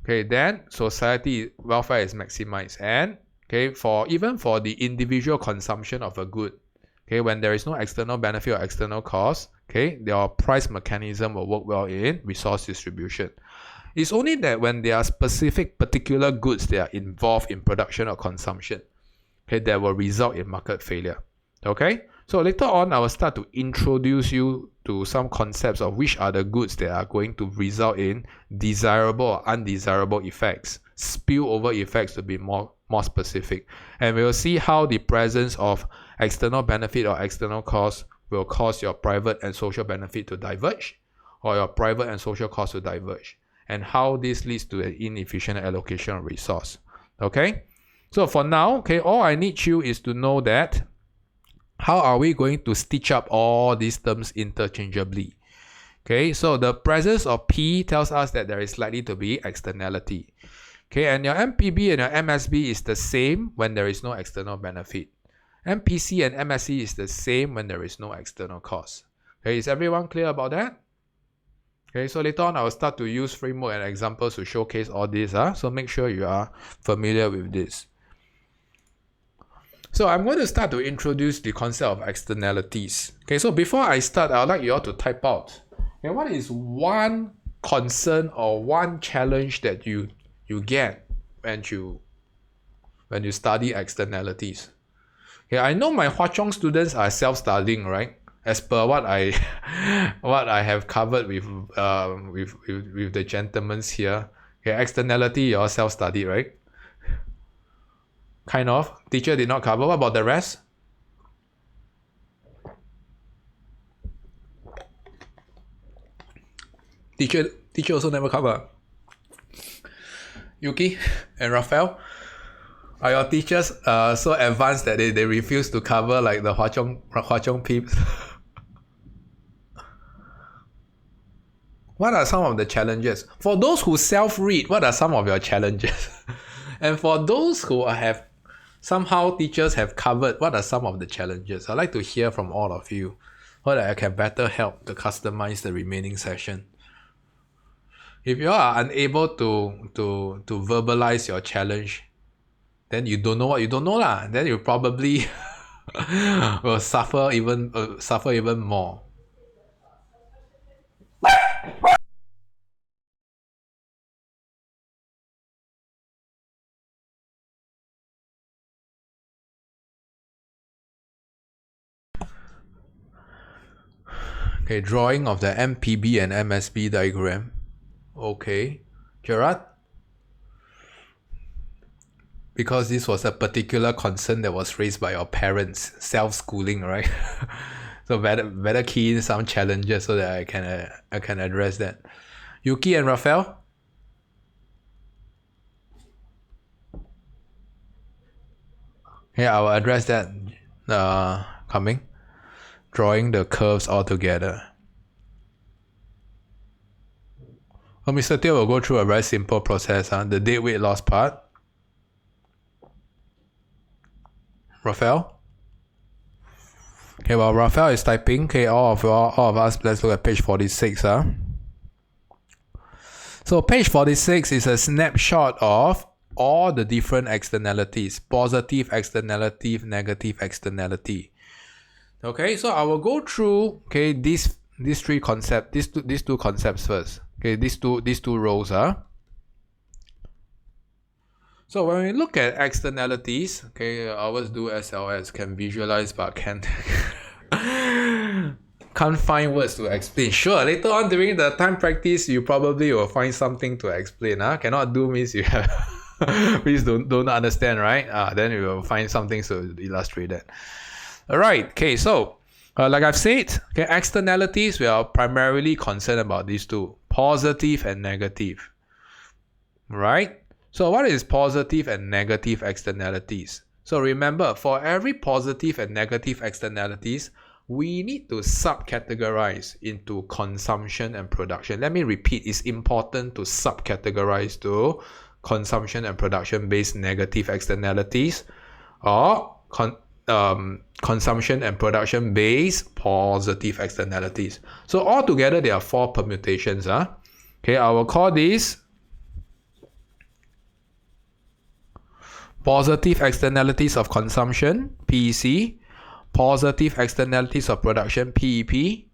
okay, then society welfare is maximized. And okay, even for the individual consumption of a good, okay, when there is no external benefit or external cost, okay, your price mechanism will work well in resource distribution. It's only that when there are specific particular goods that are involved in production or consumption, okay, that will result in market failure. Okay, so later on I will start to introduce you to some concepts of which are the goods that are going to result in desirable or undesirable effects, spillover effects to be more specific, and we will see how the presence of external benefit or external cost will cause your private and social benefit to diverge, or your private and social cost to diverge, and how this leads to an inefficient allocation of resource. Okay, so for now, okay, all I need you is to know that how are we going to stitch up all these terms interchangeably. Okay, so the presence of P tells us that there is likely to be externality. Okay, and your MPB and your MSB is the same when there is no external benefit. MPC and MSC is the same when there is no external cost. Okay, is everyone clear about that? Okay, so later on I will start to use framework and examples to showcase all this. So make sure you are familiar with this. So I'm going to start to introduce the concept of externalities. Okay, so before I start, I would like you all to type out, okay, what is one concern or one challenge that you get when you study externalities? Okay, I know my Hwa Chong students are self-studying, right? As per what I have covered with the gentlemen here. Okay, externality, you all self-study, right? Kind of. Teacher did not cover. What about the rest? Teacher also never cover. Yuki and Raphael, are your teachers so advanced that they refuse to cover like the Hwa Chong peeps? What are some of the challenges? For those who self-read, what are some of your challenges? And for those who have somehow teachers have covered, what are some of the challenges? I'd like to hear from all of you so that I can better help to customize the remaining session. If you are unable to verbalize your challenge, then you don't know what you don't know lah. Then you probably will suffer even more. Okay, drawing of the MPB and MSB diagram. Okay, Gerard? Because this was a particular concern that was raised by your parents, self-schooling, right? So better key in some challenges so that I can address that. Yuki and Raphael? Yeah, I will address that coming. Drawing the curves all together. Well, Mr. Teo will go through a very simple process, the dead weight loss part. Raphael? Okay, while Raphael is typing, okay, all of us, let's look at page 46. So page 46 is a snapshot of all the different externalities. Positive externality, negative externality. Okay, so I will go through these two concepts first. Okay, these two rows. So when we look at externalities, okay, I always do SLS, can visualize but can't find words to explain. Sure, later on during the time practice, you probably will find something to explain. Cannot do means you have please don't understand, right? Then you will find something to illustrate that. Alright, okay, so like I've said, okay, externalities, we are primarily concerned about these two, positive and negative. Right? So what is positive and negative externalities? So remember, for every positive and negative externalities, we need to subcategorize into consumption and production. Let me repeat, it's important to subcategorize to consumption and production based negative externalities or consumption and production based positive externalities. So altogether there are 4 permutations. Okay, I will call these positive externalities of consumption, PEC, positive externalities of production, PEP,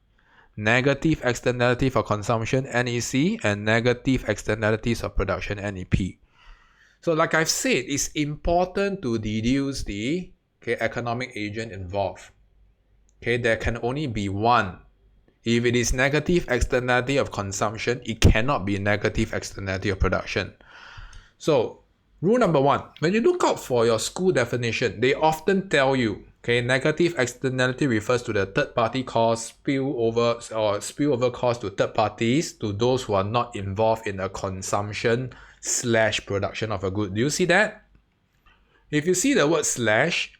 negative externality for consumption, NEC, and negative externalities of production, NEP. So like I've said, it's important to deduce the economic agent involved. Okay, there can only be one. If it is negative externality of consumption, it cannot be negative externality of production. So rule number 1, when you look out for your school definition, they often tell you, okay, negative externality refers to the third-party cost, spillover cost to third parties, to those who are not involved in the consumption/production of a good. Do you see that? If you see the word slash,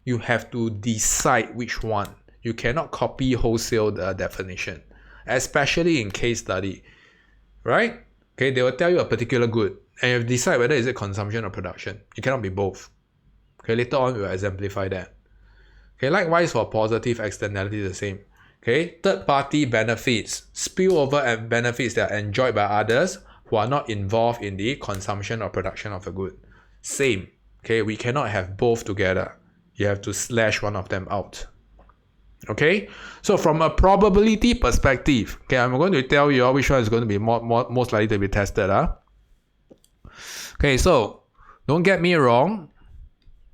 you have to decide which one. You cannot copy wholesale the definition, especially in case study, right? Okay, they will tell you a particular good, and you decide whether is it consumption or production. It cannot be both. Okay, later on we will exemplify that. Okay, likewise for positive externality, the same. Okay, third-party benefits, spillover and benefits that are enjoyed by others who are not involved in the consumption or production of a good. Same. Okay, we cannot have both together. You have to slash one of them out. Okay, so from a probability perspective, okay, I'm going to tell you which one is going to be most likely to be tested. Okay, so don't get me wrong.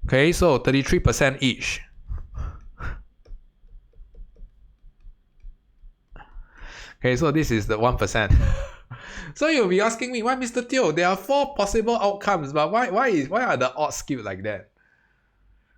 Okay, so 33% each. Okay, so this is the 1%. So you'll be asking me, why Mr. Teo? There are 4 possible outcomes, but why are the odds skewed like that?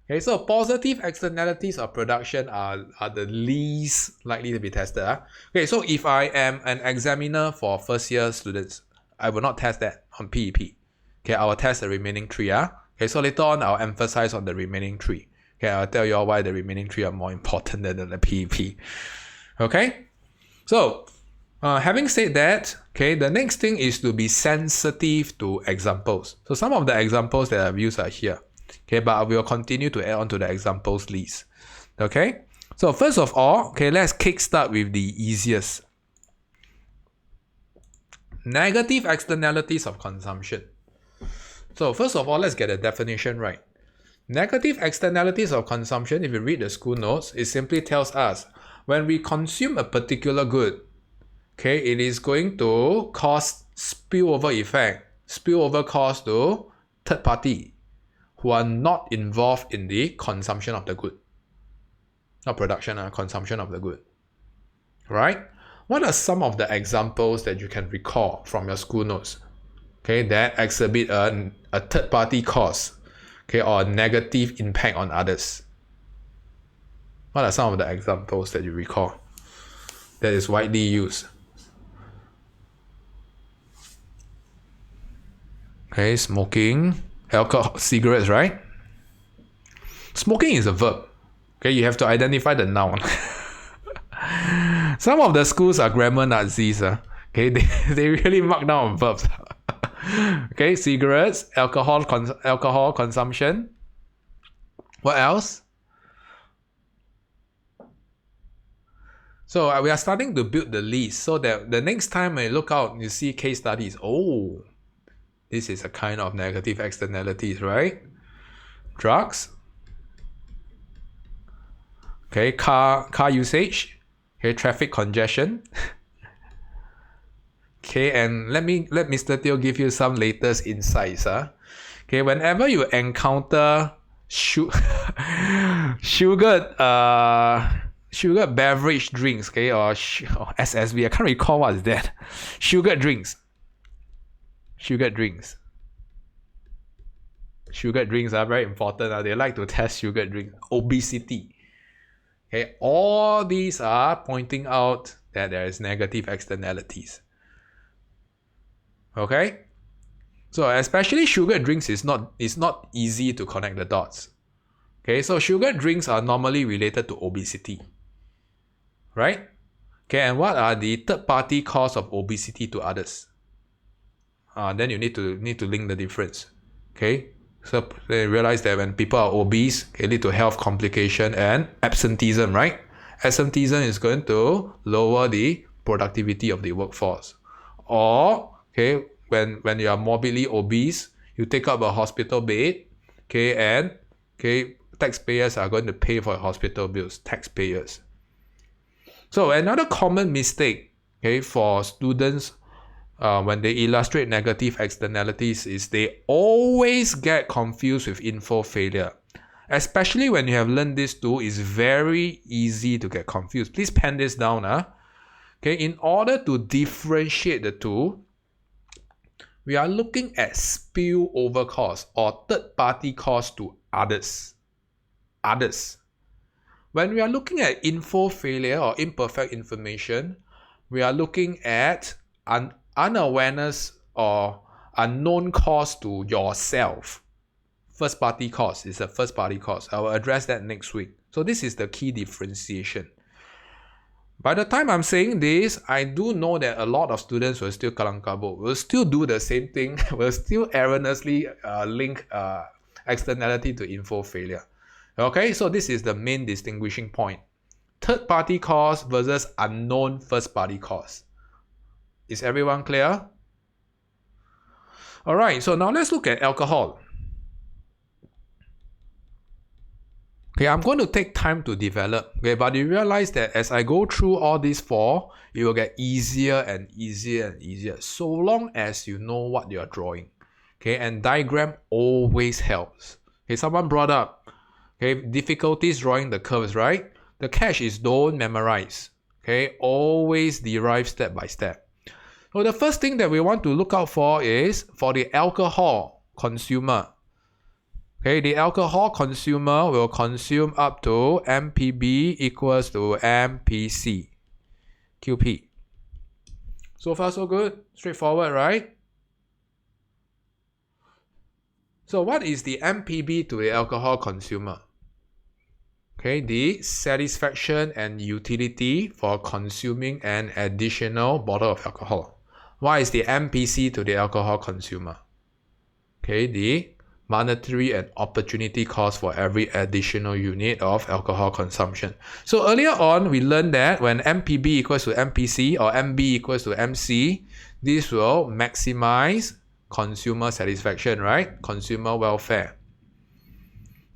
Okay, so positive externalities of production are the least likely to be tested. Okay, so if I am an examiner for first year students, I will not test that on PEP. Okay, I will test the remaining 3. Okay, so later on I'll emphasize on the remaining 3. Okay, I'll tell you all why the remaining 3 are more important than the PEP. Okay, so having said that, okay, the next thing is to be sensitive to examples. So some of the examples that I've used are here. Okay, but I will continue to add on to the examples list. Okay, so first of all, okay, let's kickstart with the easiest. Negative externalities of consumption. So first of all, let's get a definition right. Negative externalities of consumption, if you read the school notes, it simply tells us when we consume a particular good, okay, it is going to cause spillover effect, spillover cost to third party who are not involved in the consumption of the good. Not production, consumption of the good. right? What are some of the examples that you can recall from your school notes, okay, that exhibit a third-party cost, okay, or a negative impact on others? What are some of the examples that you recall that is widely used? Okay, smoking, alcohol, cigarettes, right? Smoking is a verb. Okay, you have to identify the noun. Some of the schools are grammar Nazis. Okay, they really mark down on verbs. Okay, cigarettes, alcohol consumption. What else? So we are starting to build the list so that the next time when you look out, you see case studies. Oh, this is a kind of negative externalities, right? Drugs. Okay, car usage. Okay, traffic congestion. Okay, and let Mr. Teo give you some latest insights. Okay, whenever you encounter sugar beverage drinks, okay, or SSB, I can't recall what is that. Sugar drinks are very important. They like to test sugar drinks. Obesity. Okay, all these are pointing out that there is negative externalities. Okay, so especially sugar drinks is not easy to connect the dots. Okay, so sugar drinks are normally related to obesity, right? Okay, and what are the third-party cause of obesity to others? Then you need to link the difference. Okay, so they realize that when people are obese, it lead to health complication and absenteeism, right? Absenteeism is going to lower the productivity of the workforce. Or okay, when you are morbidly obese, you take up a hospital bed, okay, and okay, taxpayers are going to pay for hospital bills. Taxpayers. So another common mistake, okay, for students when they illustrate negative externalities is they always get confused with info failure. Especially when you have learned this too, it's very easy to get confused. Please pen this down. Okay, in order to differentiate the two, we are looking at spillover cost or third-party cost to others. When we are looking at info failure or imperfect information, we are looking at unawareness or unknown cost to yourself. First-party cost is a first-party cost. I will address that next week. So this is the key differentiation. By the time I'm saying this, I do know that a lot of students will still kalang kabut, will still do the same thing, will still erroneously link externality to info failure. Okay, so this is the main distinguishing point. Third-party cost versus unknown first-party cost. Is everyone clear? Alright, so now let's look at alcohol. Okay, I'm going to take time to develop, okay, but you realize that as I go through all these four, it will get easier and easier and easier, so long as you know what you're drawing. Okay, and diagram always helps. Okay, someone brought up, okay, difficulties drawing the curves, right? The catch is don't memorize. Okay, always derive step by step. So the first thing that we want to look out for is for the alcohol consumer. Okay, the alcohol consumer will consume up to MPB equals to MPC, QP. So far so good, straightforward, right? So what is the MPB to the alcohol consumer? Okay, the satisfaction and utility for consuming an additional bottle of alcohol. What is the MPC to the alcohol consumer? Okay, the monetary and opportunity cost for every additional unit of alcohol consumption. So earlier on, we learned that when MPB equals to MPC or MB equals to MC, this will maximize consumer satisfaction, right? Consumer welfare.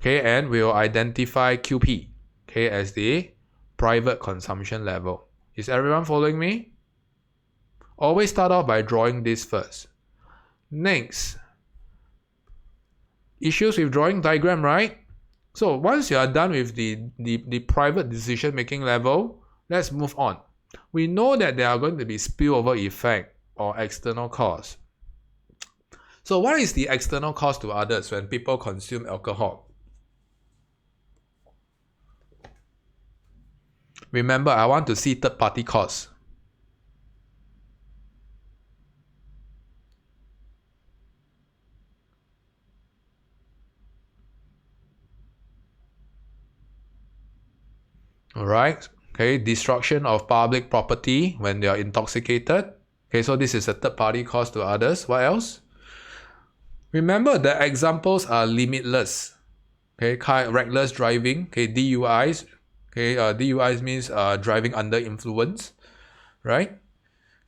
Okay, and we'll identify QP, okay, as the private consumption level. Is everyone following me? Always start off by drawing this first. Next, issues with drawing diagram, right? So once you are done with the private decision making level, let's move on. We know that there are going to be spillover effect or external costs. So what is the external cost to others when people consume alcohol? Remember, I want to see third-party costs. Alright, okay, destruction of public property when they are intoxicated. Okay, so this is a third-party cost to others. What else? Remember, the examples are limitless. Okay, reckless driving. Okay, DUIs. Okay, DUIs means driving under influence, right?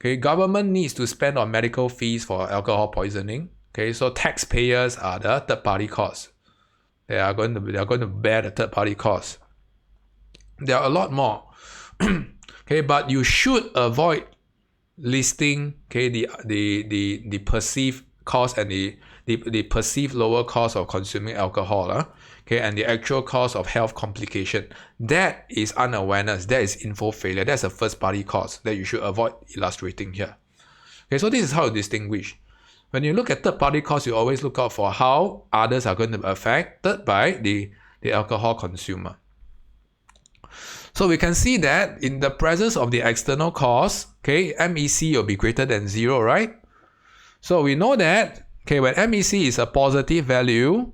Okay, government needs to spend on medical fees for alcohol poisoning. Okay, so taxpayers are the third-party costs. They are going to bear the third-party costs. There are a lot more. Okay, but you should avoid listing the perceived cost and the perceived lower cost of consuming alcohol, and the actual cost of health complication. That is unawareness. That is info failure. That's a first party cost that you should avoid illustrating here. Okay, so this is how you distinguish. When you look at third party costs, you always look out for how others are going to be affected by the alcohol consumer. So we can see that in the presence of the external costs, okay, MEC will be greater than 0, right? So we know that, okay, when MEC is a positive value,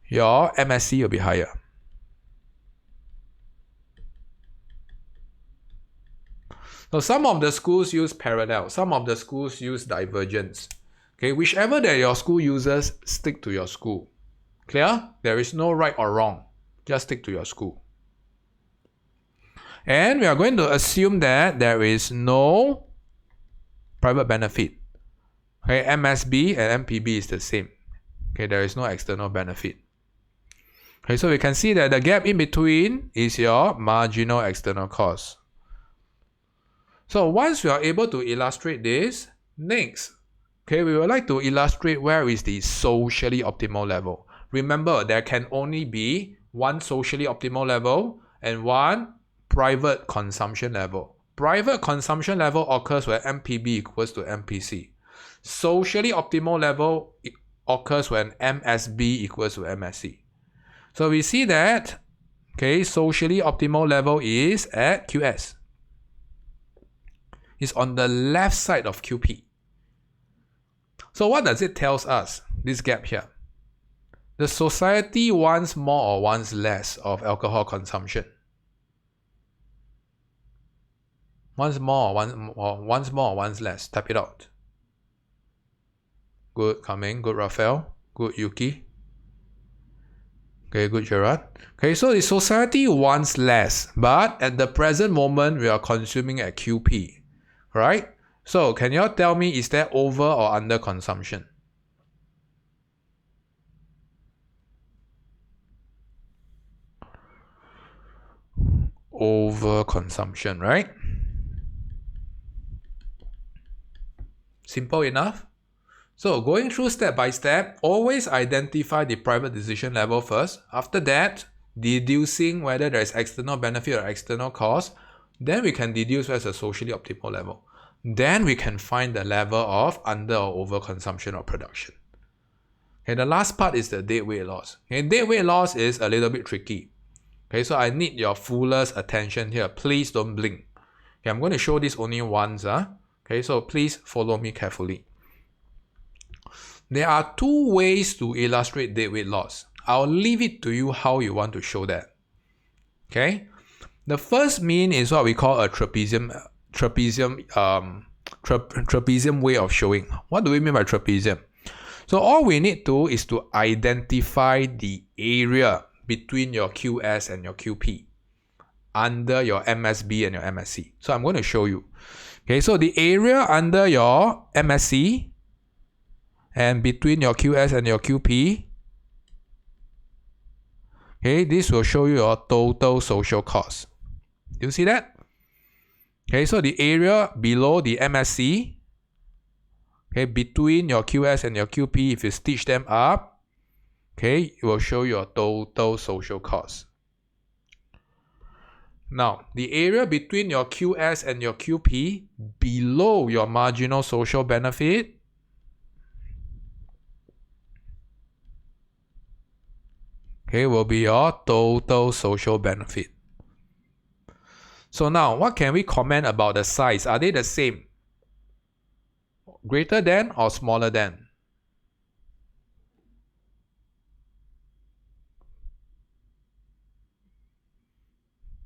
your MSC will be higher. So some of the schools use parallel, some of the schools use divergence. Okay, whichever that your school uses, stick to your school. Clear? There is no right or wrong. Just stick to your school. And we are going to assume that there is no private benefit. Okay, MSB and MPB is the same. Okay, there is no external benefit. Okay, so we can see that the gap in between is your marginal external cost. So once we are able to illustrate this, next, okay, we would like to illustrate where is the socially optimal level. Remember, there can only be one socially optimal level and one private consumption level. Private consumption level occurs where MPB equals to MPC. Socially optimal level occurs when MSB equals to MSC. So we see that, okay, socially optimal level is at QS. It's on the left side of QP. So what does it tell us, this gap here? The society wants more or wants less of alcohol consumption. Wants more or wants less. Type it out. Good, Coming. Good, Raphael. Good, Yuki. Okay, good, Gerard. Okay, so the society wants less, but at the present moment, we are consuming at QP, right? So, can you all tell me, is there over or under consumption? Over consumption, right? Simple enough. So going through step by step, always identify the private decision level first. After that, deducing whether there is external benefit or external cost. Then we can deduce where's a socially optimal level. Then we can find the level of under or over consumption or production. Okay, the last part is the deadweight loss. Okay, deadweight loss is a little bit tricky. Okay, so I need your fullest attention here. Please don't blink. Okay, I'm going to show this only once. Okay, so please follow me carefully. There are two ways to illustrate deadweight loss. I'll leave it to you how you want to show that. Okay, the first mean is what we call a trapezium way of showing. What do we mean by trapezium? So all we need to is to identify the area between your QS and your QP under your MSB and your MSC. So I'm going to show you. Okay, so the area under your MSC and between your QS and your QP, okay, this will show you your total social cost. Do you see that? Okay, so the area below the MSC, okay, between your QS and your QP, if you stitch them up, okay, it will show your total social cost. Now, the area between your QS and your QP below your marginal social benefit will be your total social benefit. So now, what can we comment about the size? Are they the same? Greater than or smaller than?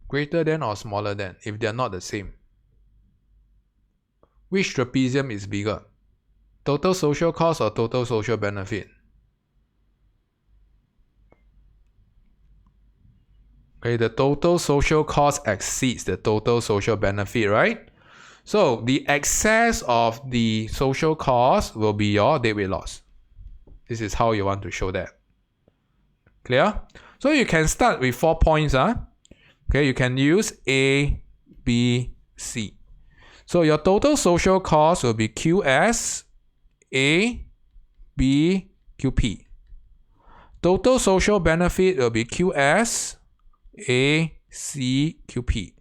Greater than or smaller than, if they are not the same. Which trapezium is bigger? Total social cost or total social benefit? The total social cost exceeds the total social benefit, right? So the excess of the social cost will be your deadweight loss. This is how you want to show that. Clear? So you can start with 4 points. You can use A, B, C. So your total social cost will be QS, A, B, QP. Total social benefit will be QS, A, C, QP.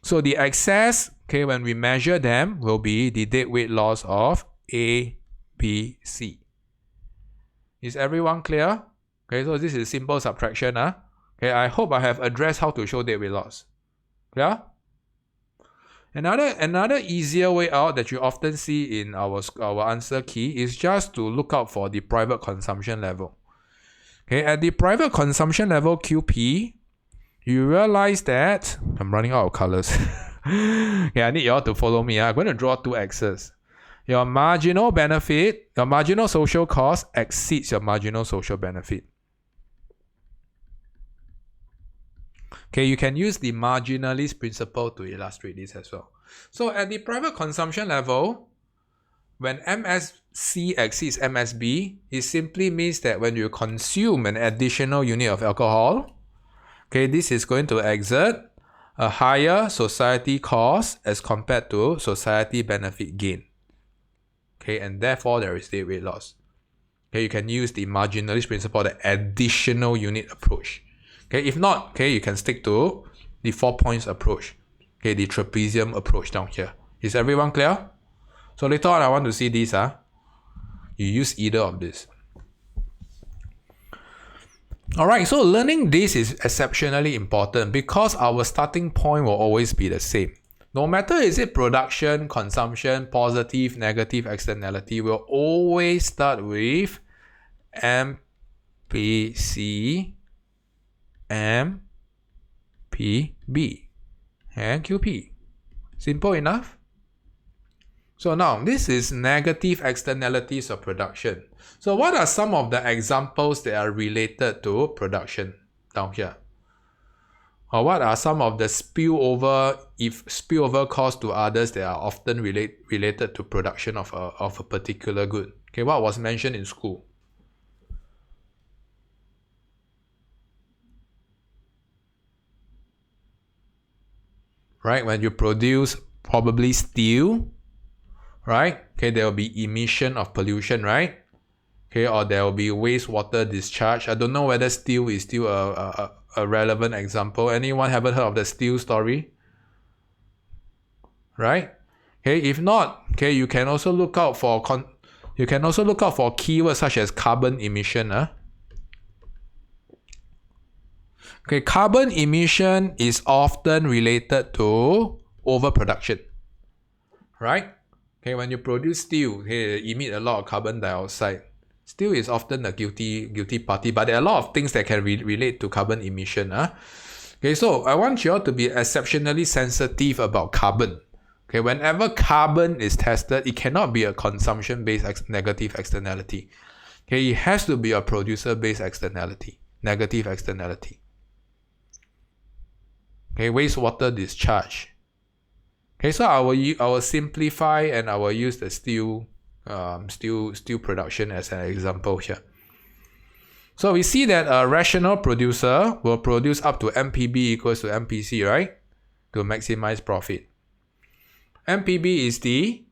So the excess, when we measure them, will be the deadweight loss of A, B, C. Is everyone clear? So this is simple subtraction. I hope I have addressed how to show deadweight loss. Clear? Another easier way out that you often see in our answer key is just to look out for the private consumption level. At the private consumption level QP, you realize that I'm running out of colors. I need you all to follow me. I'm going to draw 2 axes. Your marginal benefit, your marginal social cost exceeds your marginal social benefit. You can use the marginalist principle to illustrate this as well. So at the private consumption level, when MSC exceeds MSB, it simply means that when you consume an additional unit of alcohol, this is going to exert a higher society cost as compared to society benefit gain. And therefore there is deadweight loss. You can use the marginalist principle, the additional unit approach. If not, you can stick to the 4 points approach. The trapezium approach down here. Is everyone clear? So later on I want to see this. You use either of this. Alright, so learning this is exceptionally important because our starting point will always be the same. No matter is it production, consumption, positive, negative, externality, we'll always start with MPC, MPB, and QP. Simple enough? So now, this is negative externalities of production. So what are some of the examples that are related to production down here? Or what are some of the spillover costs to others that are often related to production of a particular good? What was mentioned in school? Right, when you produce probably steel, right? There will be emission of pollution, right? Or there will be wastewater discharge. I don't know whether steel is still a relevant example. Anyone haven't heard of the steel story? Right? If not, you can also look out for keywords such as carbon emission. Carbon emission is often related to overproduction. Right? When you produce steel, you emit a lot of carbon dioxide. Steel is often a guilty party, but there are a lot of things that can relate to carbon emission. So I want you all to be exceptionally sensitive about carbon. Whenever carbon is tested, it cannot be a consumption-based negative externality. It has to be a producer-based externality, negative externality. Wastewater discharge. So I will simplify and I will use the steel production as an example here. So we see that a rational producer will produce up to MPB equals to MPC, right? To maximize profit. MPB is the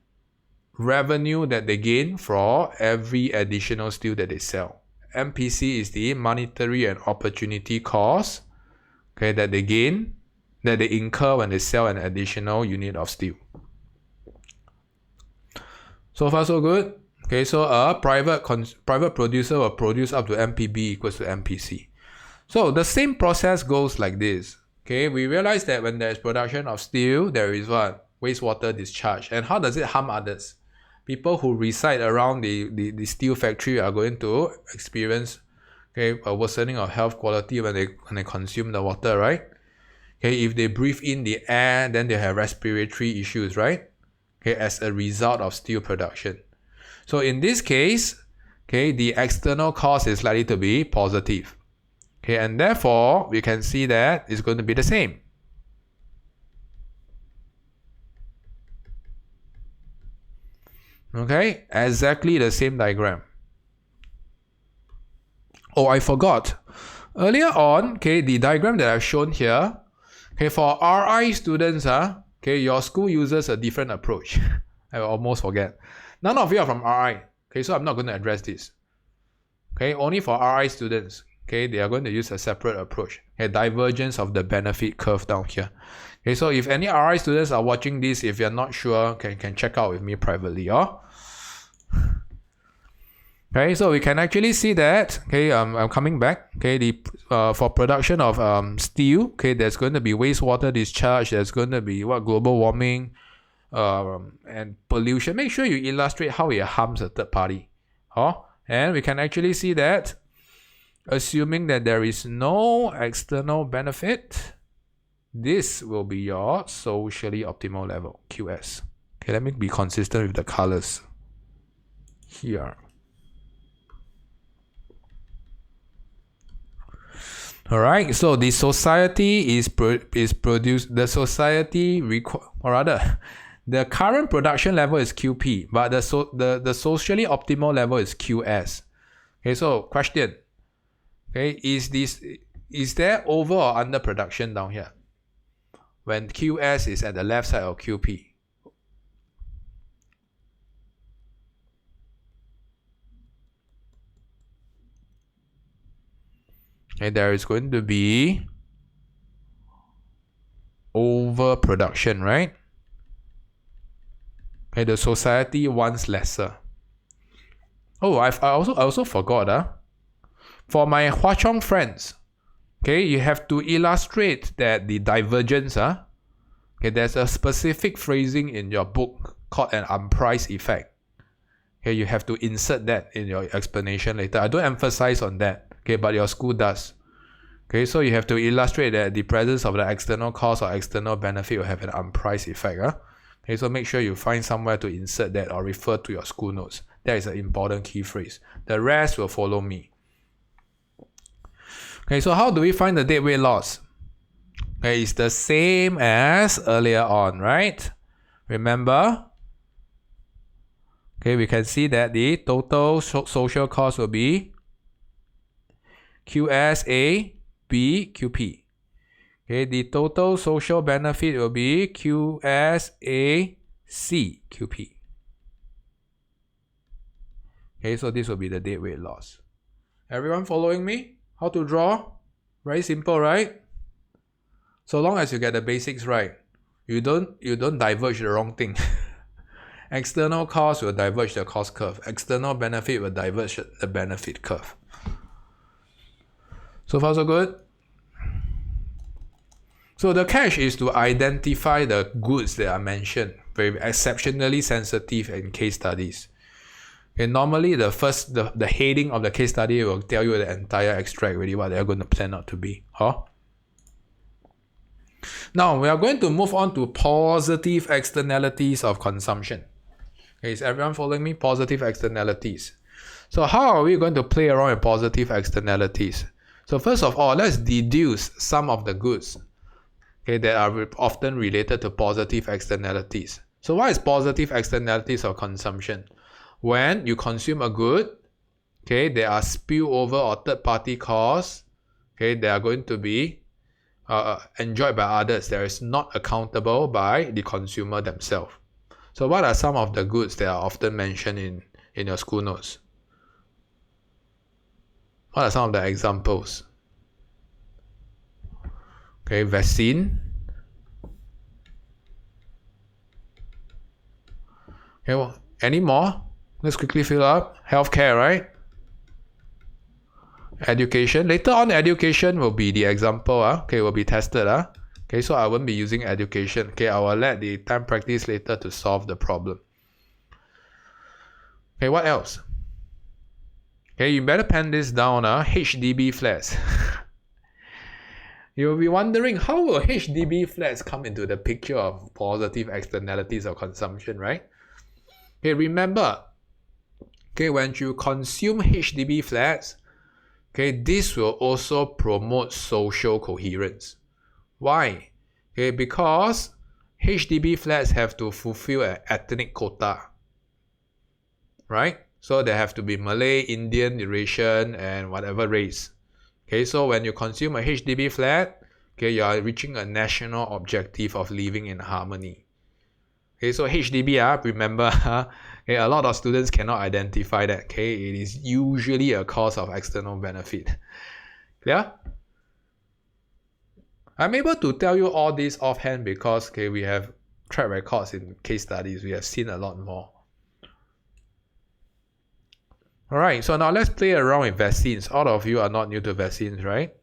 revenue that they gain for every additional steel that they sell. MPC is the monetary and opportunity cost, that they gain that they incur when they sell an additional unit of steel. So far so good. Okay, so a private producer will produce up to MPB equals to MPC. So the same process goes like this. Okay, we realize that when there is production of steel, there is what? Wastewater discharge. And how does it harm others? People who reside around the steel factory are going to experience, okay, a worsening of health quality when they consume the water, right? Okay, if they breathe in the air, then they have respiratory issues, right? Okay, as a result of steel production. So in this case, okay, the external cost is likely to be positive. Okay, and therefore, we can see that it's going to be the same. Okay, exactly the same diagram. Oh, I forgot. Earlier on, okay, the diagram that I've shown here, okay, for RI students, okay, your school uses a different approach. I almost forget. None of you are from RI, okay, so I'm not going to address this. Okay, only for RI students, okay, they are going to use a separate approach. Okay, divergence of the benefit curve down here. Okay, so if any RI students are watching this, if you're not sure, can check out with me privately. Okay, so we can actually see that. Okay, I'm coming back. Okay, for production of steel, okay, there's going to be wastewater discharge. There's going to be global warming, and pollution. Make sure you illustrate how it harms a third party. And we can actually see that, assuming that there is no external benefit, this will be your socially optimal level, QS. Okay, let me be consistent with the colors here. Alright, so the society is produced, the society or rather, the current production level is QP, but the socially optimal level is QS. Okay, so question. Okay, is there over or under production down here when QS is at the left side of QP? Okay, there is going to be overproduction, right? Okay, the society wants lesser. Oh, I also forgot. For my Hwa Chong friends, okay, you have to illustrate that the divergence. Okay, there's a specific phrasing in your book called an unpriced effect. Okay, you have to insert that in your explanation later. I don't emphasize on that. Okay, but your school does. Okay, so you have to illustrate that the presence of the external cost or external benefit will have an unpriced effect. Okay, so make sure you find somewhere to insert that or refer to your school notes. That is an important key phrase. The rest will follow me. Okay, so how do we find the deadweight loss? Okay, it's the same as earlier on, right? Remember? Okay, we can see that the total social cost will be QSA B QP. Okay, the total social benefit will be QSA C QP. Okay, so this will be the deadweight loss. Everyone following me? How to draw? Very simple, right? So long as you get the basics right, you don't diverge the wrong thing. External cost will diverge the cost curve. External benefit will diverge the benefit curve. So far so good? So the catch is to identify the goods that are mentioned, very exceptionally sensitive in case studies. Okay, normally the heading of the case study will tell you the entire extract really what they're going to plan out to be. Now we are going to move on to positive externalities of consumption. Okay, is everyone following me? Positive externalities. So how are we going to play around with positive externalities? So first of all, let's deduce some of the goods, okay, that are often related to positive externalities. So what is positive externalities of consumption? When you consume a good, okay, there are spillover or third-party costs, okay, they are going to be enjoyed by others. That is not accountable by the consumer themselves. So what are some of the goods that are often mentioned in your school notes? What are some of the examples? Okay, vaccine, Okay, well, any more? Let's quickly fill up. Healthcare, right? Education. Later on, education will be the example. Okay, will be tested. Okay, so I won't be using education. Okay, I will let the time practice later to solve the problem. Okay, what else? Okay, you better pen this down. HDB flats. You'll be wondering, how will HDB flats come into the picture of positive externalities of consumption, right? Okay, remember, okay, when you consume HDB flats, okay, this will also promote social coherence. Why? Okay, because HDB flats have to fulfill an ethnic quota, right? So they have to be Malay, Indian, Eurasian, and whatever race. Okay, so when you consume a HDB flat, okay, you are reaching a national objective of living in harmony. Okay, so HDB, remember, okay, a lot of students cannot identify that. Okay, it is usually a cause of external benefit. Clear? I'm able to tell you all this offhand because, okay, we have track records in case studies. We have seen a lot more. Alright, so now let's play around with vaccines. All of you are not new to vaccines, right?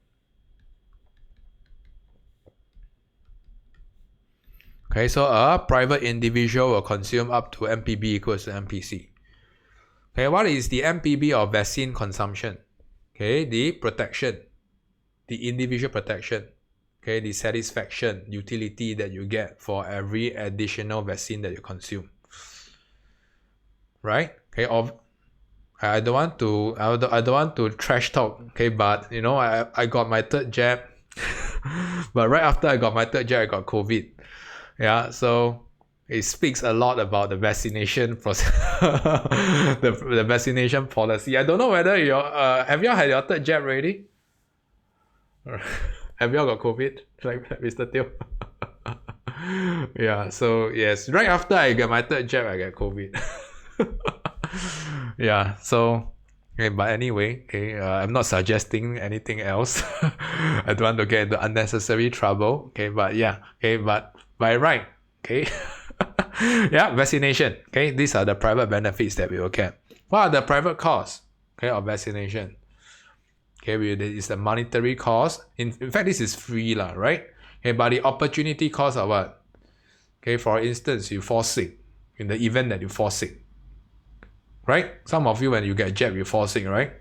Okay, so a private individual will consume up to MPB equals to MPC. Okay, what is the MPB of vaccine consumption? Okay, the protection, the individual protection, okay, the satisfaction, utility that you get for every additional vaccine that you consume. Right? Okay, I don't want to trash talk, okay, but you know, I got my third jab. But right after I got my third jab, I got COVID. Yeah, so it speaks a lot about the vaccination process, the vaccination policy. I don't know whether have y'all had your third jab already? Have y'all got COVID, like Mr. Teo? Yeah, so yes, right after I get my third jab, I get COVID. Yeah, so okay, but anyway, okay, I'm not suggesting anything else. I don't want to get into unnecessary trouble. Okay, but yeah, okay, but by right, okay. Yeah, vaccination. Okay, these are the private benefits that we will get. What are the private costs, okay, of vaccination? Okay, it's a monetary cost. In fact, this is free, right? Okay, but the opportunity cost are what? Okay, for instance, you fall sick. In the event that you fall sick, right? Some of you, when you get jabbed, you fall sick, right?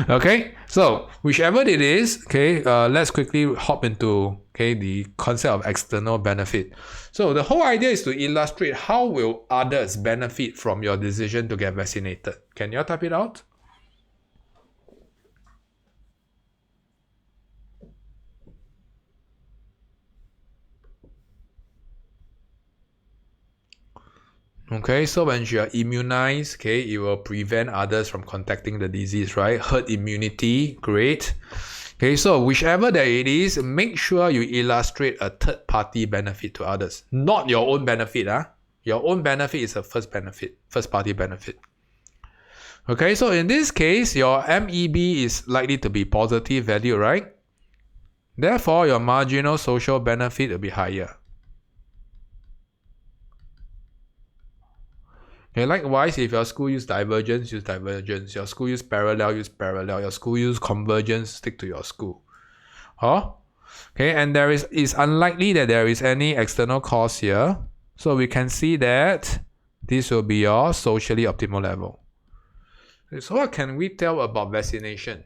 Okay, so whichever it is, okay, let's quickly hop into, okay, the concept of external benefit. So the whole idea is to illustrate how will others benefit from your decision to get vaccinated. Can you type it out? Okay, so when you are immunized, okay, it will prevent others from contacting the disease, right? Herd immunity, great. Okay, so whichever that it is, make sure you illustrate a third party benefit to others, not your own benefit. Your own benefit is a first party benefit. Okay, so in this case, your MEB is likely to be positive value, right? Therefore, your marginal social benefit will be higher. Okay, likewise, if your school use divergence, use divergence. Your school use parallel, use parallel. Your school use convergence, stick to your school. Okay, and it's unlikely that there is any external cause here. So we can see that this will be your socially optimal level. Okay, so what can we tell about vaccination?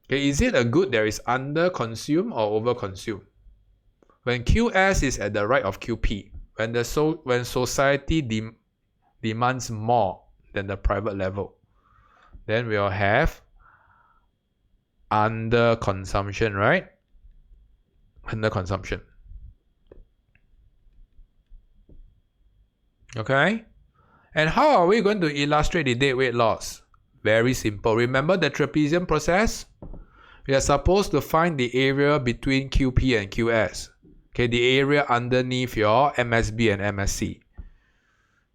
Okay, is it a good that is under-consumed or over-consumed? When QS is at the right of QP, when society demands more than the private level, then we'll have under consumption, right? Under consumption. Okay, and how are we going to illustrate the dead weight loss? Very simple. Remember the trapezium process? We are supposed to find the area between QP and QS. Okay, the area underneath your MSB and MSC.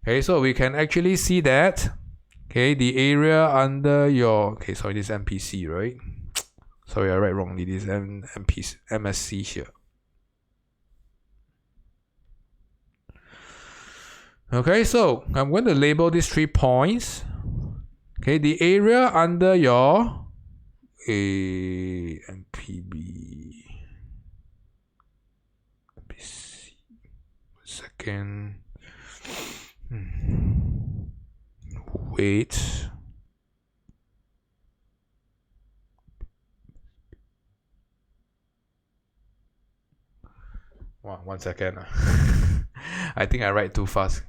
Okay, so we can actually see that, okay, the area under your, okay, sorry, this is MPC, right? Sorry, I write wrongly. This is MSC here. Okay, so I'm going to label these 3 points. Okay, the area under your MPB. Second. Wait. Wow, 1 second. I think I write too fast.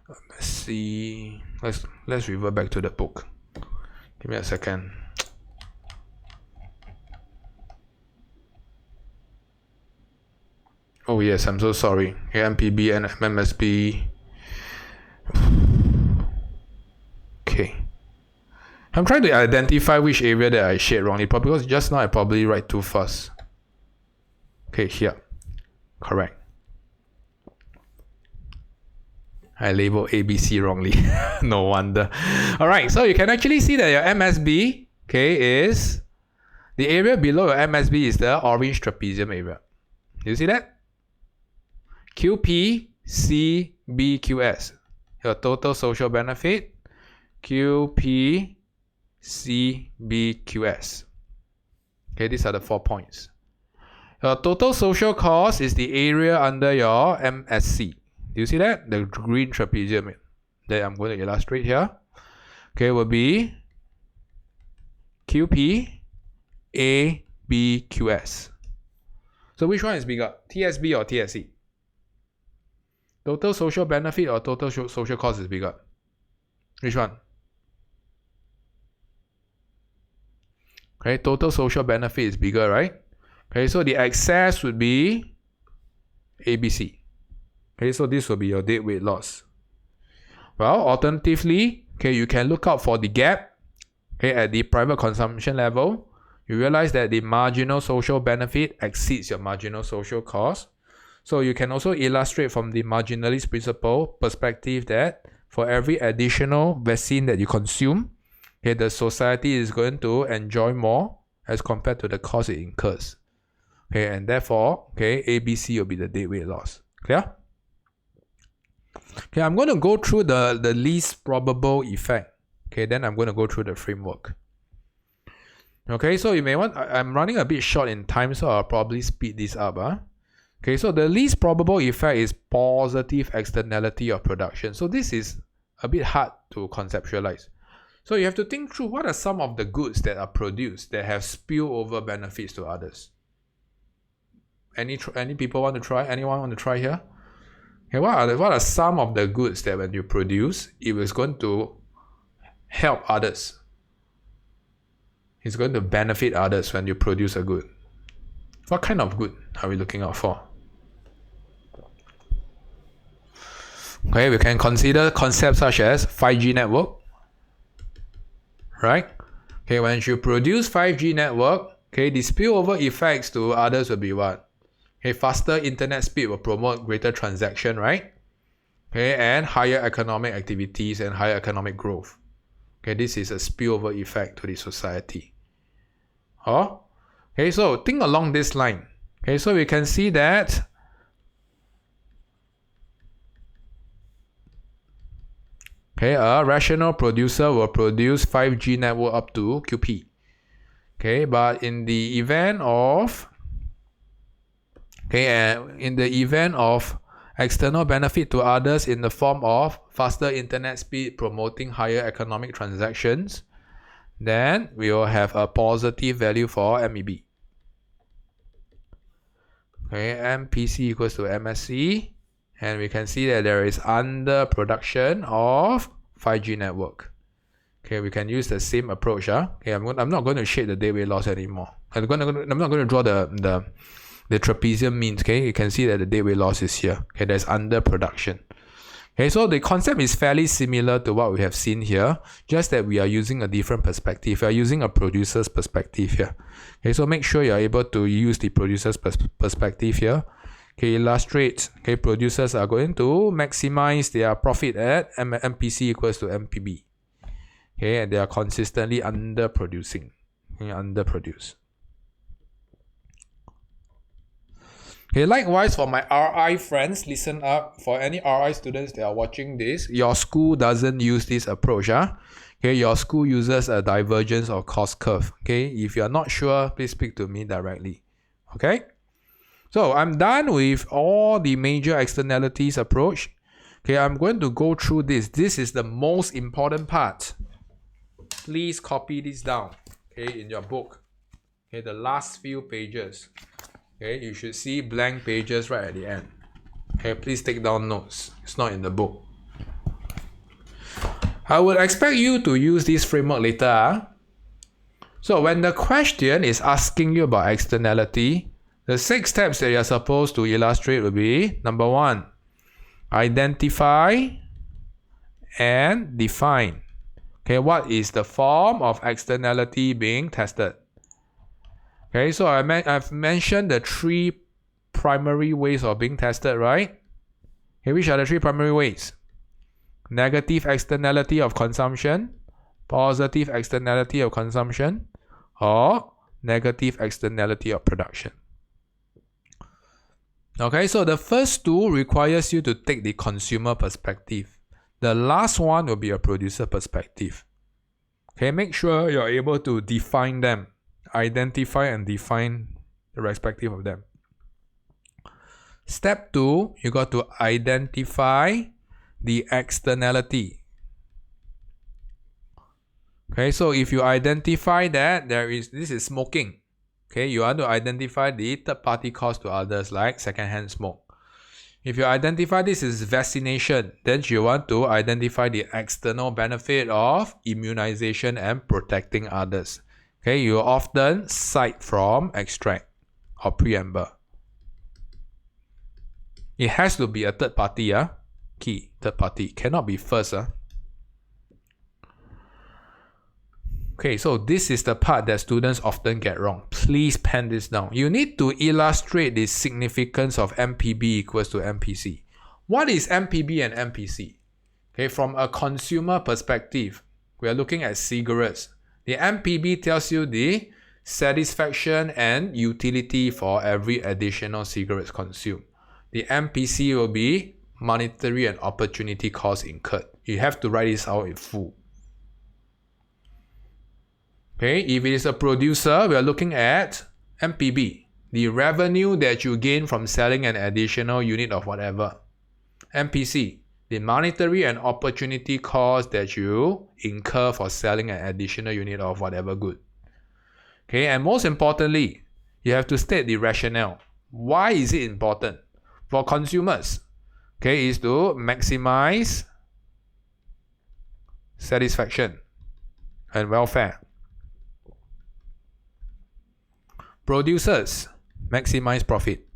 Let's see. Let's revert back to the book. Give me a second. Oh yes, I'm so sorry. MPB and MMSB. Okay. I'm trying to identify which area that I shade wrongly, because just now I probably write too fast. Okay, here. Correct. I labeled ABC wrongly. No wonder. Alright, so you can actually see that your MSB, okay, is the area below your MSB is the orange trapezium area. Do you see that? QPCBQS. Your total social benefit. QPCBQS. Okay, these are the 4 points. Your total social cost is the area under your MSC. Do you see that? The green trapezium that I'm going to illustrate here. Okay, will be QPABQS. So which one is bigger? TSB or TSC? Total social benefit or total social cost is bigger? Which one? Okay, total social benefit is bigger, right? Okay, so the excess would be ABC. Okay, so this will be your deadweight loss. Well, alternatively, okay, you can look out for the gap. Okay, at the private consumption level, you realize that the marginal social benefit exceeds your marginal social cost. So you can also illustrate from the marginalist principle perspective that for every additional vaccine that you consume, okay, the society is going to enjoy more as compared to the cost it incurs. Okay, and therefore, okay, ABC will be the deadweight loss. Clear? Okay, I'm going to go through the least probable effect. Okay, then I'm going to go through the framework. Okay, so you may want, I'm running a bit short in time, so I'll probably speed this up. Okay, so the least probable effect is positive externality of production. So this is a bit hard to conceptualize. So you have to think through what are some of the goods that are produced that have spillover benefits to others. Any people want to try? Anyone want to try here? Okay, what are some of the goods that when you produce, it was going to help others? It's going to benefit others when you produce a good. What kind of good are we looking out for? Okay, we can consider concepts such as 5G network. Right? Okay, when you produce 5G network, okay, the spillover effects to others will be what? Okay, faster internet speed will promote greater transaction, right? Okay, and higher economic activities and higher economic growth. Okay, this is a spillover effect to the society. Oh, okay, so think along this line. Okay, so we can see that okay, a rational producer will produce 5G network up to QP. Okay, but in the event of external benefit to others in the form of faster internet speed promoting higher economic transactions, then we will have a positive value for MEB. Okay, MPC equals to MSC, and we can see that there is underproduction of 5G network. Okay, we can use the same approach. Okay, I'm not going to shade the deadweight loss anymore. I'm not going to draw the trapezium means. Okay, you can see that the deadweight loss is here. Okay, there's underproduction. Okay, so the concept is fairly similar to what we have seen here, just that we are using a different perspective. We are using a producer's perspective here. Okay, so make sure you are able to use the producer's perspective here. Okay, illustrate. Okay, producers are going to maximize their profit at MPC equals to MPB. Okay, and they are consistently underproducing. Okay, underproduce. Okay, likewise for my RI friends, listen up. For any RI students that are watching this, your school doesn't use this approach. Okay, your school uses a divergence or cost curve. Okay, if you're not sure, please speak to me directly. Okay, so I'm done with all the major externalities approach. Okay, I'm going to go through this. This is the most important part. Please copy this down, okay, in your book. Okay, the last few pages. Okay, you should see blank pages right at the end. Okay, please take down notes. It's not in the book. I would expect you to use this framework later. So when the question is asking you about externality, the 6 steps that you're supposed to illustrate will be: number 1, identify and define. Okay, what is the form of externality being tested? Okay, so I've mentioned the 3 primary ways of being tested, right? Okay, which are the 3 primary ways? Negative externality of consumption, positive externality of consumption, or negative externality of production. Okay, so the first 2 requires you to take the consumer perspective. The last one will be a producer perspective. Okay, make sure you're able to define them, identify and define the respective of them. Step 2, you got to identify the externality. Okay, so if you identify that this is smoking. Okay, you want to identify the third-party cost to others like secondhand smoke. If you identify this is vaccination, then you want to identify the external benefit of immunization and protecting others. Okay, you often cite from extract or preamble. It has to be a third party, key, third party. Cannot be first. Okay, so this is the part that students often get wrong. Please pen this down. You need to illustrate the significance of MPB equals to MPC. What is MPB and MPC? Okay, from a consumer perspective, we are looking at cigarettes. The MPB tells you the satisfaction and utility for every additional cigarettes consumed. The MPC will be monetary and opportunity cost incurred. You have to write this out in full. Okay, if it is a producer, we are looking at MPB, the revenue that you gain from selling an additional unit of whatever. MPC, the monetary and opportunity cost that you incur for selling an additional unit of whatever good. Okay, and most importantly, you have to state the rationale. Why is it important? For consumers, okay, is to maximize satisfaction and welfare. Producers, maximize profit.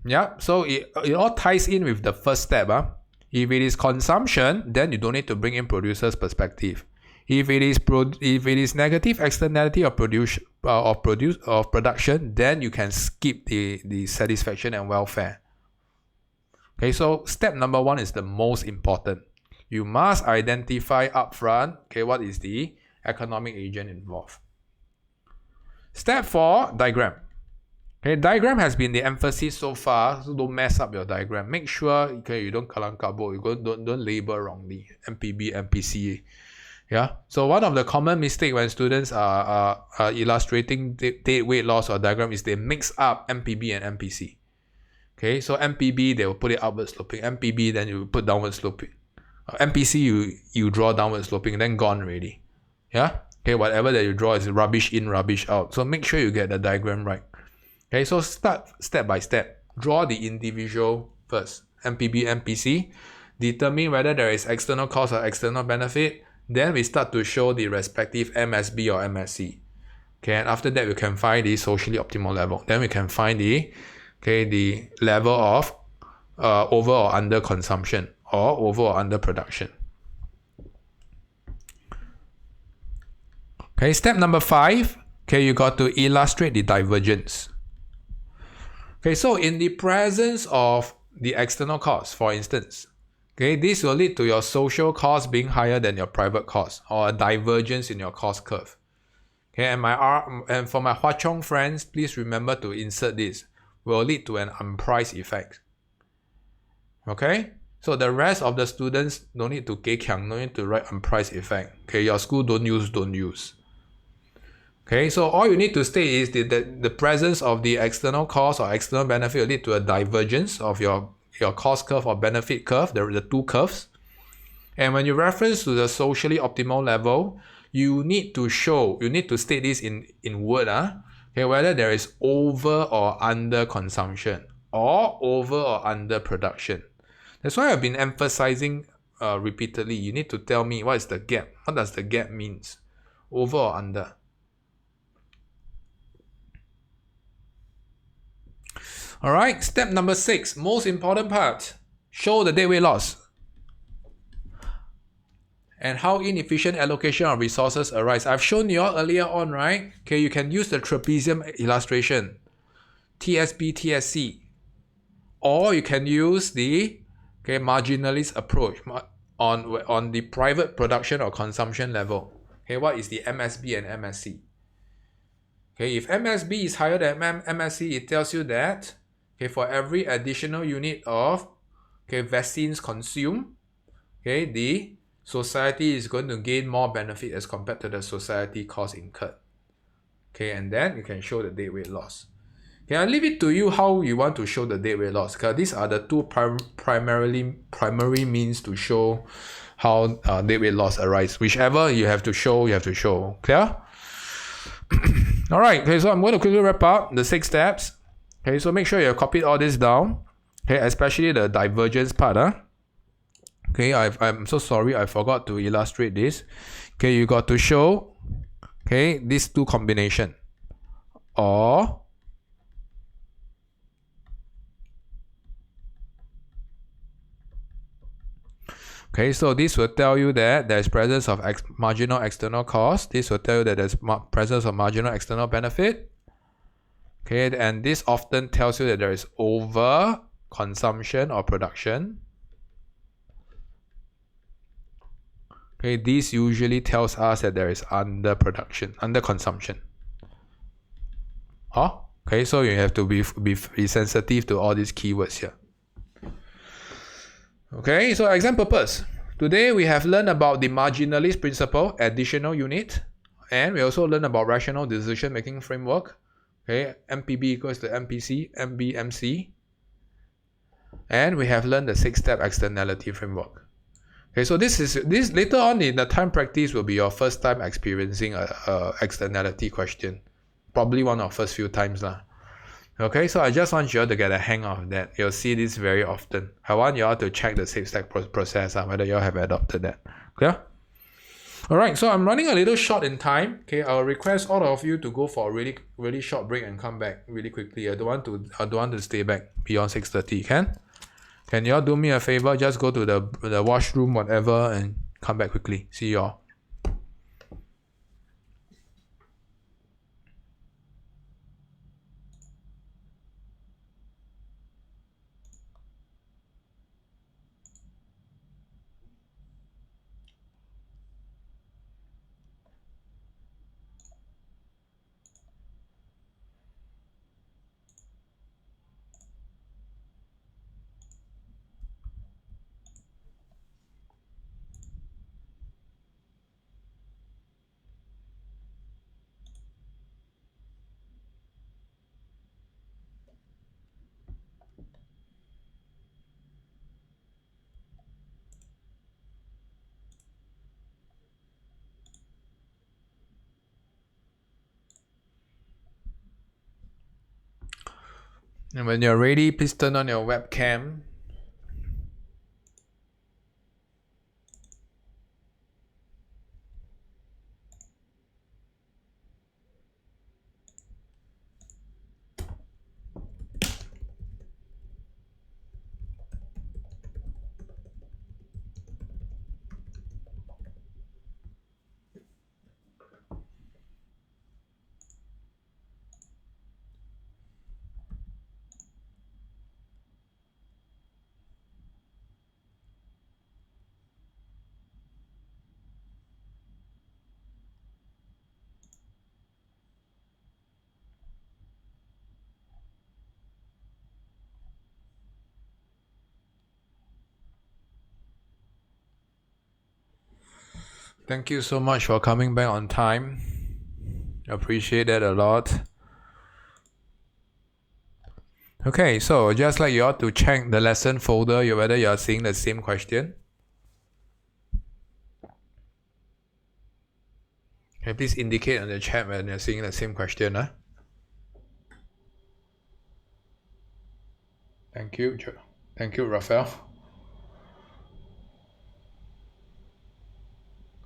Yeah, so it all ties in with the first step. If it is consumption, then you don't need to bring in producer's perspective. If it is negative externality of production, then you can skip the satisfaction and welfare. Okay, so step number 1 is the most important. You must identify upfront, okay, what is the economic agent involved. Step 4, diagram. Okay, diagram has been the emphasis so far, so don't mess up your diagram. Make sure, okay, you don't kalang kabut, you don't label wrongly. MPB, MPC. Yeah. So one of the common mistakes when students are illustrating dead weight loss or diagram is they mix up MPB and MPC. Okay, so MPB they will put it upward sloping. MPB then you put downward sloping. MPC you draw downward sloping, then gone already. Yeah. Okay, whatever that you draw is rubbish in, rubbish out. So make sure you get the diagram right. Okay, so start step by step. Draw the individual first. MPB, MPC. Determine whether there is external cost or external benefit. Then we start to show the respective MSB or MSC. Okay, and after that we can find the socially optimal level. Then we can find the level of over or under consumption or over or under production. Okay, step number 5. Okay, you got to illustrate the divergence. Okay, so in the presence of the external cost, for instance, okay, this will lead to your social cost being higher than your private cost or a divergence in your cost curve. Okay, and for my Hwa Chong friends, please remember to insert this. Will lead to an unpriced effect. Okay, so the rest of the students no need to gei kiang, no need to write unpriced effect. Okay, your school don't use. Okay, so all you need to state is the presence of the external cost or external benefit will lead to a divergence of your cost curve or benefit curve, the two curves. And when you reference to the socially optimal level, you need to state this in word, okay, whether there is over or under consumption or over or under production. That's why I've been emphasizing repeatedly, you need to tell me what is the gap. What does the gap means? Over or under? Alright, step number 6, most important part. Show the deadweight loss and how inefficient allocation of resources arise. I've shown you all earlier on, right? Okay, you can use the trapezium illustration, TSB, TSC, or you can use the marginalist approach on the private production or consumption level. Okay, what is the MSB and MSC? Okay, if MSB is higher than MSC, it tells you that for every additional unit of vaccines consumed, the society is going to gain more benefit as compared to the society cost incurred. And then you can show the deadweight loss. I'll leave it to you how you want to show the deadweight loss, because these are the two primary means to show how deadweight loss arise. Whichever you have to show, Clear? Alright, so I'm going to quickly wrap up the 6 steps. So make sure you have copied all this down. Especially the divergence part. I'm so sorry, I forgot to illustrate this. You got to show these two combination, or so this will tell you that there is presence of marginal external cost. This will tell you that there's presence of marginal external benefit. And this often tells you that there is over consumption or production. This usually tells us that there is under consumption. So you have to be sensitive to all these keywords here. So exam purpose. Today we have learned about the marginalist principle, additional unit, and we also learned about rational decision making framework. MPB equals to MPC, MB, MC. And we have learned the 6-step externality framework. So this later on in the time practice will be your first time experiencing a externality question. Probably one of the first few times. So I just want you all to get a hang of that. You'll see this very often. I want you all to check the 6-step process, whether you all have adopted that. Clear? Alright, so I'm running a little short in time. I'll request all of you to go for a really, really short break and come back really quickly. I don't want to stay back beyond 6:30. Can you all do me a favor? Just go to the washroom, whatever, and come back quickly. See you all. And when you're ready, please turn on your webcam. Thank you so much for coming back on time. Appreciate that a lot. Okay, so just like you ought to check the lesson folder, whether you are seeing the same question. Okay, please indicate on the chat when you're seeing the same question. Thank you. Thank you, Raphael.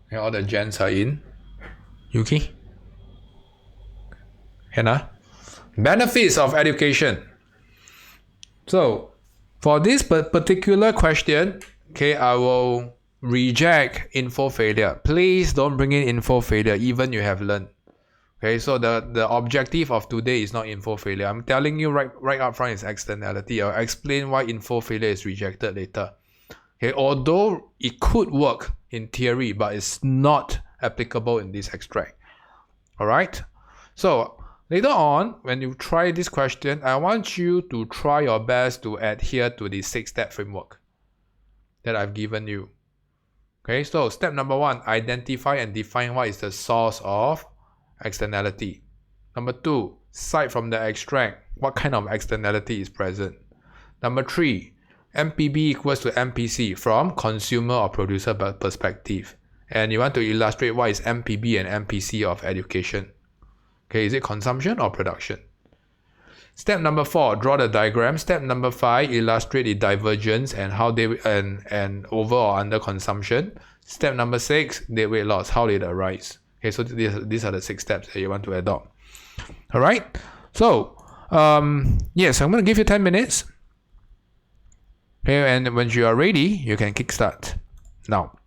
Okay, all the gents are in. Yuki? Hannah? Benefits of education. So, for this particular question, okay, I will reject info failure. Please don't bring in info failure, even you have learned. Okay, so the objective of today is not info failure. I'm telling you right up front is externality. I'll explain why info failure is rejected later. Okay, although it could work in theory, but it's not applicable in this extract. Alright? So later on, when you try this question, I want you to try your best to adhere to the 6-step framework that I've given you. Okay, so step number 1, identify and define what is the source of externality. Number 2, cite from the extract what kind of externality is present. Number 3, MPB equals to MPC from consumer or producer perspective. And you want to illustrate what is MPB and MPC of education. Okay, is it consumption or production? Step number 4, draw the diagram. Step number 5, illustrate the divergence and how they and over or under consumption. Step number 6, dead weight loss, how did it arise? Okay, so these are the 6 steps that you want to adopt. All right. So yes, I'm going to give you 10 minutes. Okay, and when you are ready, you can kickstart now.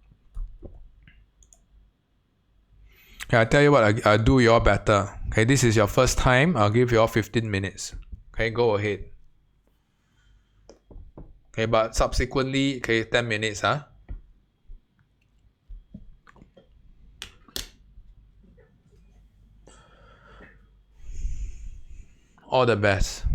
Okay, I tell you what, I'll do you all better. Okay, this is your first time. I'll give you all 15 minutes. Okay, go ahead. Okay, but subsequently, okay, 10 minutes, All the best.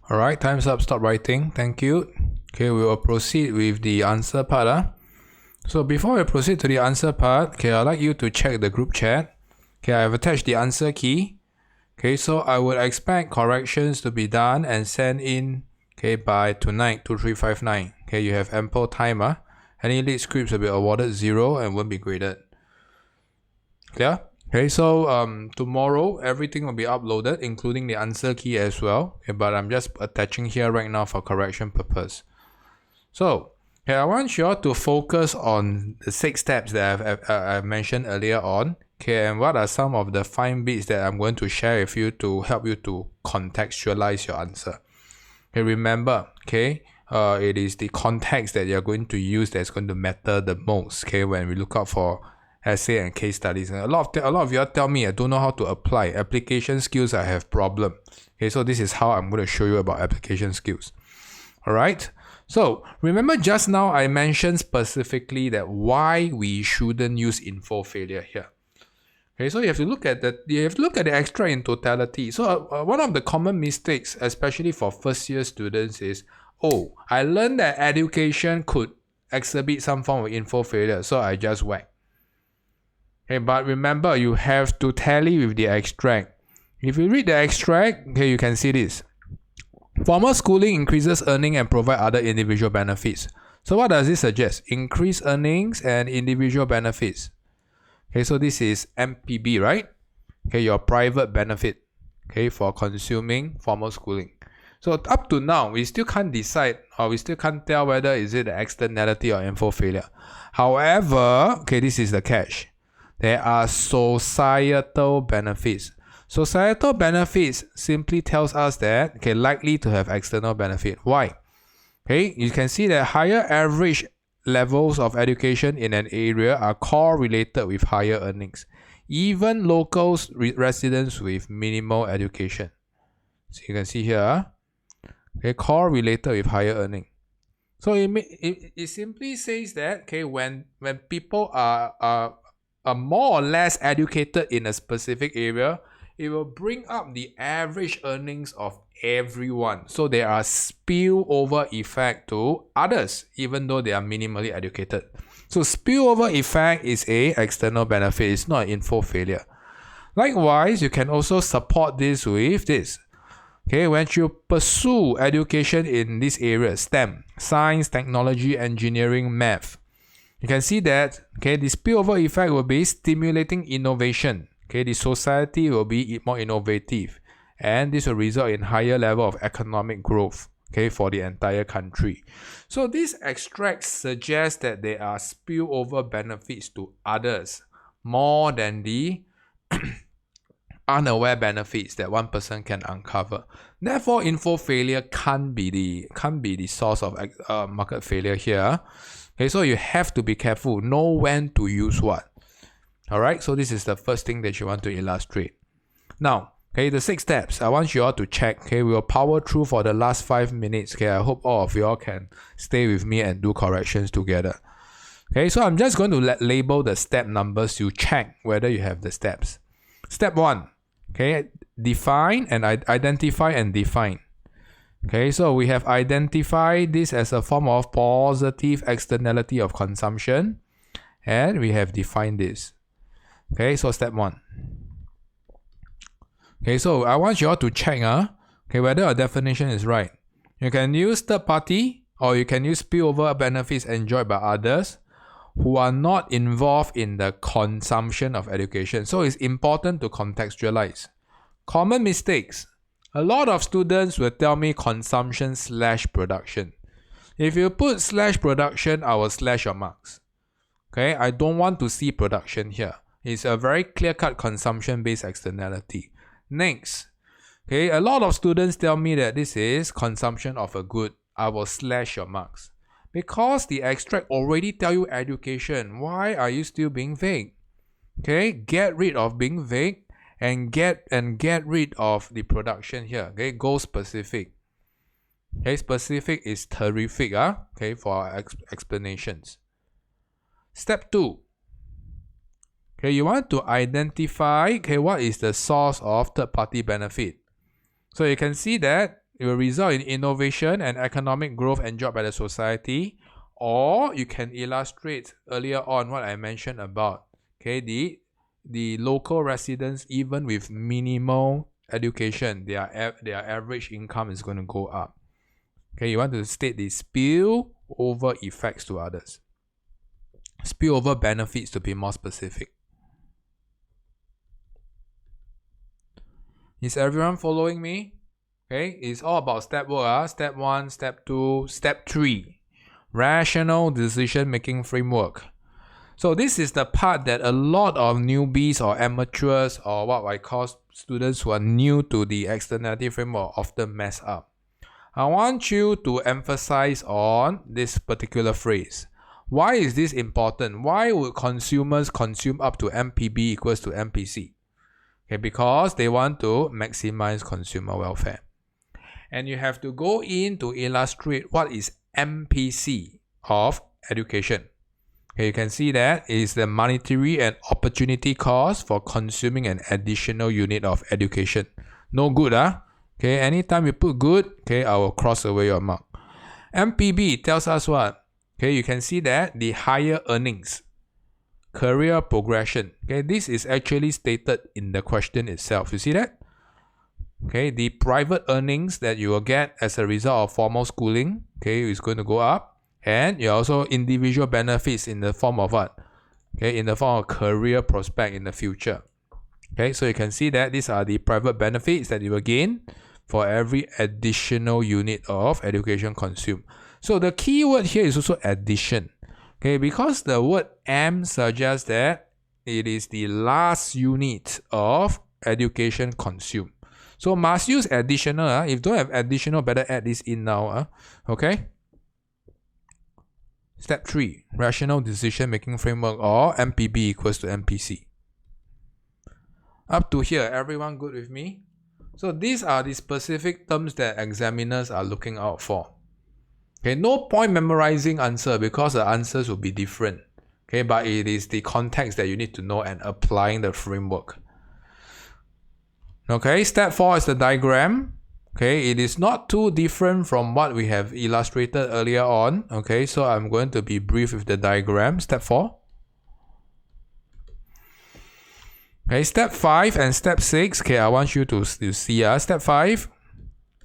Alright, time's up, stop writing, thank you. Okay, we will proceed with the answer part. So before we proceed to the answer part, okay, I'd like you to check the group chat. Okay, I have attached the answer key. Okay, so I would expect corrections to be done and sent in, okay, by tonight, 2359. Okay, you have ample time. Any late scripts will be awarded 0 and won't be graded. Clear? Okay, so tomorrow everything will be uploaded, including the answer key as well. Okay, but I'm just attaching here right now for correction purpose. So, okay, I want you all to focus on the 6 steps that I've mentioned earlier on. Okay, and what are some of the fine bits that I'm going to share with you to help you to contextualize your answer. Okay, remember, okay, it is the context that you're going to use that's going to matter the most. Okay, when we look out for essay and case studies, and a lot of you all tell me I don't know how to apply application skills. I have problem. Okay, so this is how I'm going to show you about application skills. All right. So remember just now I mentioned specifically that why we shouldn't use info failure here. Okay, so you have to look at the extract in totality. So one of the common mistakes, especially for first year students, is, oh, I learned that education could exhibit some form of info failure, so I just whack. Okay, but remember, you have to tally with the extract. If you read the extract, okay, you can see this. Formal schooling increases earning and provide other individual benefits. So what does this suggest? Increase earnings and individual benefits. Okay, so this is MPB, right? Okay, your private benefit, okay, for consuming formal schooling. So up to now, we still can't decide, or we still can't tell whether is it an externality or info failure. However, okay, this is the catch. There are societal benefits. Societal benefits simply tells us that, okay, likely to have external benefit. Why? Okay, you can see that higher average levels of education in an area are correlated with higher earnings. Even locals, residents with minimal education. So you can see here, okay, correlated with higher earning. So it simply says that, okay, when people are more or less educated in a specific area, it will bring up the average earnings of everyone. So there are spillover effect to others, even though they are minimally educated. So spillover effect is a external benefit. It's not an info failure. Likewise, you can also support this with this. Okay, when you pursue education in this area, STEM, science, technology, engineering, math, you can see that, okay, the spillover effect will be stimulating innovation. Okay, the society will be more innovative, and this will result in higher level of economic growth, okay, for the entire country. So this extract suggests that there are spillover benefits to others more than the unaware benefits that one person can uncover. Therefore, info failure can't be the source of market failure here. Okay, so you have to be careful, know when to use what. Alright, so this is the first thing that you want to illustrate. Now, okay, the 6 steps, I want you all to check. Okay, we will power through for the last 5 minutes. Okay, I hope all of you all can stay with me and do corrections together. Okay, so I'm just going to label the step numbers. You check whether you have the steps. Step 1, okay, define and identify and define. Okay, so we have identified this as a form of positive externality of consumption, and we have defined this. Okay, so step 1. Okay, so I want you all to check okay, whether our definition is right. You can use third party, or you can use spillover benefits enjoyed by others who are not involved in the consumption of education. So it's important to contextualize. Common mistakes. A lot of students will tell me consumption/production. If you put /production, I will slash your marks. Okay, I don't want to see production here. It's a very clear-cut consumption-based externality. Next, okay, a lot of students tell me that this is consumption of a good. I will slash your marks. Because the extract already tell you education, why are you still being vague? Okay, get rid of being vague and get rid of the production here. Okay, go specific. Okay, specific is terrific, okay, for our explanations. Step 2. Okay, you want to identify, okay, what is the source of third-party benefit. So you can see that, It will result in innovation and economic growth enjoyed by the society. Or you can illustrate earlier on what I mentioned about, okay, the local residents, even with minimal education, their average income is going to go up. Okay, you want to state the spillover effects to others. Spillover benefits, to be more specific. Is everyone following me? Okay, it's all about step work. Step 1, step 2, step 3. Rational decision making framework. So this is the part that a lot of newbies or amateurs, or what I call students who are new to the externality framework, often mess up. I want you to emphasize on this particular phrase. Why is this important? Why would consumers consume up to MPB equals to MPC? Okay, because they want to maximize consumer welfare. And you have to go in to illustrate what is MPC of education. Okay, you can see that it is the monetary and opportunity cost for consuming an additional unit of education. No good, Okay, anytime you put good, okay, I will cross away your mark. MPB tells us what? Okay, you can see that the higher earnings, career progression. Okay, this is actually stated in the question itself. You see that? Okay, the private earnings that you will get as a result of formal schooling, okay, is going to go up. And you also individual benefits in the form of what? Okay, in the form of career prospect in the future. Okay, so you can see that these are the private benefits that you will gain for every additional unit of education consumed. So the key word here is also addition. Okay, because the word M suggests that it is the last unit of education consumed. So must use additional. If don't have additional, better add this in now. Okay. Step 3. Rational decision making framework, or MPB equals to MPC. Up to here, everyone good with me? So these are the specific terms that examiners are looking out for. Okay, no point memorizing answer because the answers will be different. Okay, but it is the context that you need to know and applying the framework. Okay, step 4 is the diagram. Okay, it is not too different from what we have illustrated earlier on. Okay, so I'm going to be brief with the diagram. Step 4. Okay, step 5 and step 6. Okay, I want you to see. Step 5.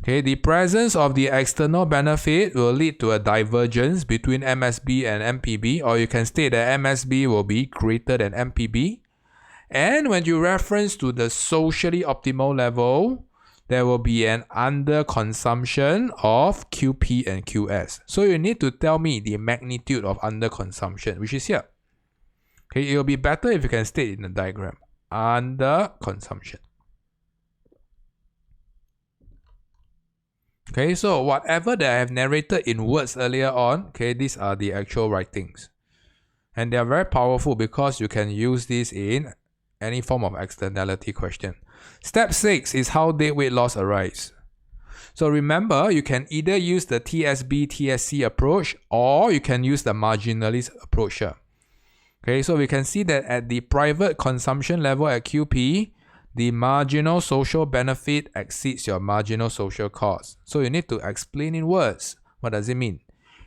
Okay, the presence of the external benefit will lead to a divergence between MSB and MPB, or you can state that MSB will be greater than MPB. And when you reference to the socially optimal level, there will be an underconsumption of QP and QS. So you need to tell me the magnitude of underconsumption, which is here. Okay, it will be better if you can state in the diagram. Underconsumption. Okay, so whatever that I have narrated in words earlier on, okay, these are the actual writings. And they are very powerful because you can use this in any form of externality question. Step 6 is how deadweight loss arise. So remember, you can either use the TSB, TSC approach, or you can use the marginalist approach here. Okay, so we can see that at the private consumption level at QP, the marginal social benefit exceeds your marginal social cost. So you need to explain in words. What does it mean?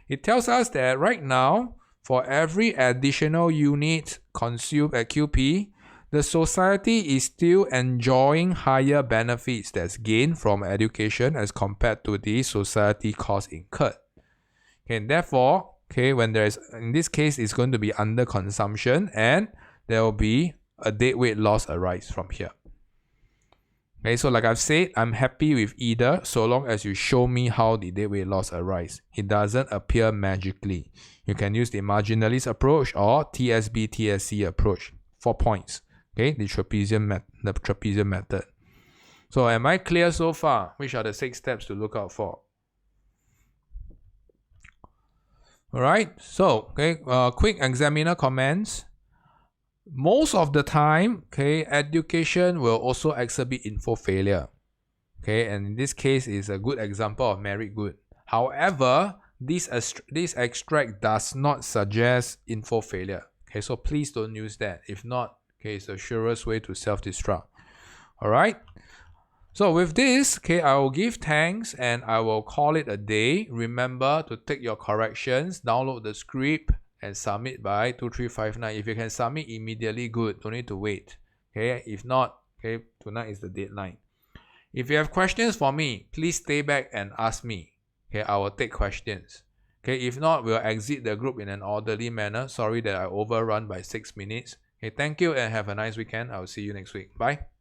It tells us that right now, for every additional unit consumed at QP, the society is still enjoying higher benefits that's gained from education as compared to the society cost incurred. Okay, and therefore, okay, when there is, in this case, it's going to be underconsumption, and there will be a deadweight loss arise from here. Okay, so like I've said, I'm happy with either so long as you show me how the deadweight loss arise. It doesn't appear magically. You can use the marginalist approach or TSB, TSC approach. 4 points. Okay, the trapezium method. So am I clear so far? Which are the 6 steps to look out for? Alright, so okay, quick examiner comments. Most of the time, okay, education will also exhibit info failure. Okay, and in this case is a good example of merit good. However, this extract does not suggest info failure. Okay, so please don't use that. If not, okay, it's the surest way to self-destruct. Alright. So with this, okay, I will give thanks and I will call it a day. Remember to take your corrections, download the script, and submit by 2359. If you can submit immediately, good. Don't need to wait. Okay, if not, okay, tonight is the deadline. If you have questions for me, please stay back and ask me. Okay, I will take questions. Okay, if not, we'll exit the group in an orderly manner. Sorry that I overrun by 6 minutes. Okay, thank you and have a nice weekend. I'll see you next week. Bye.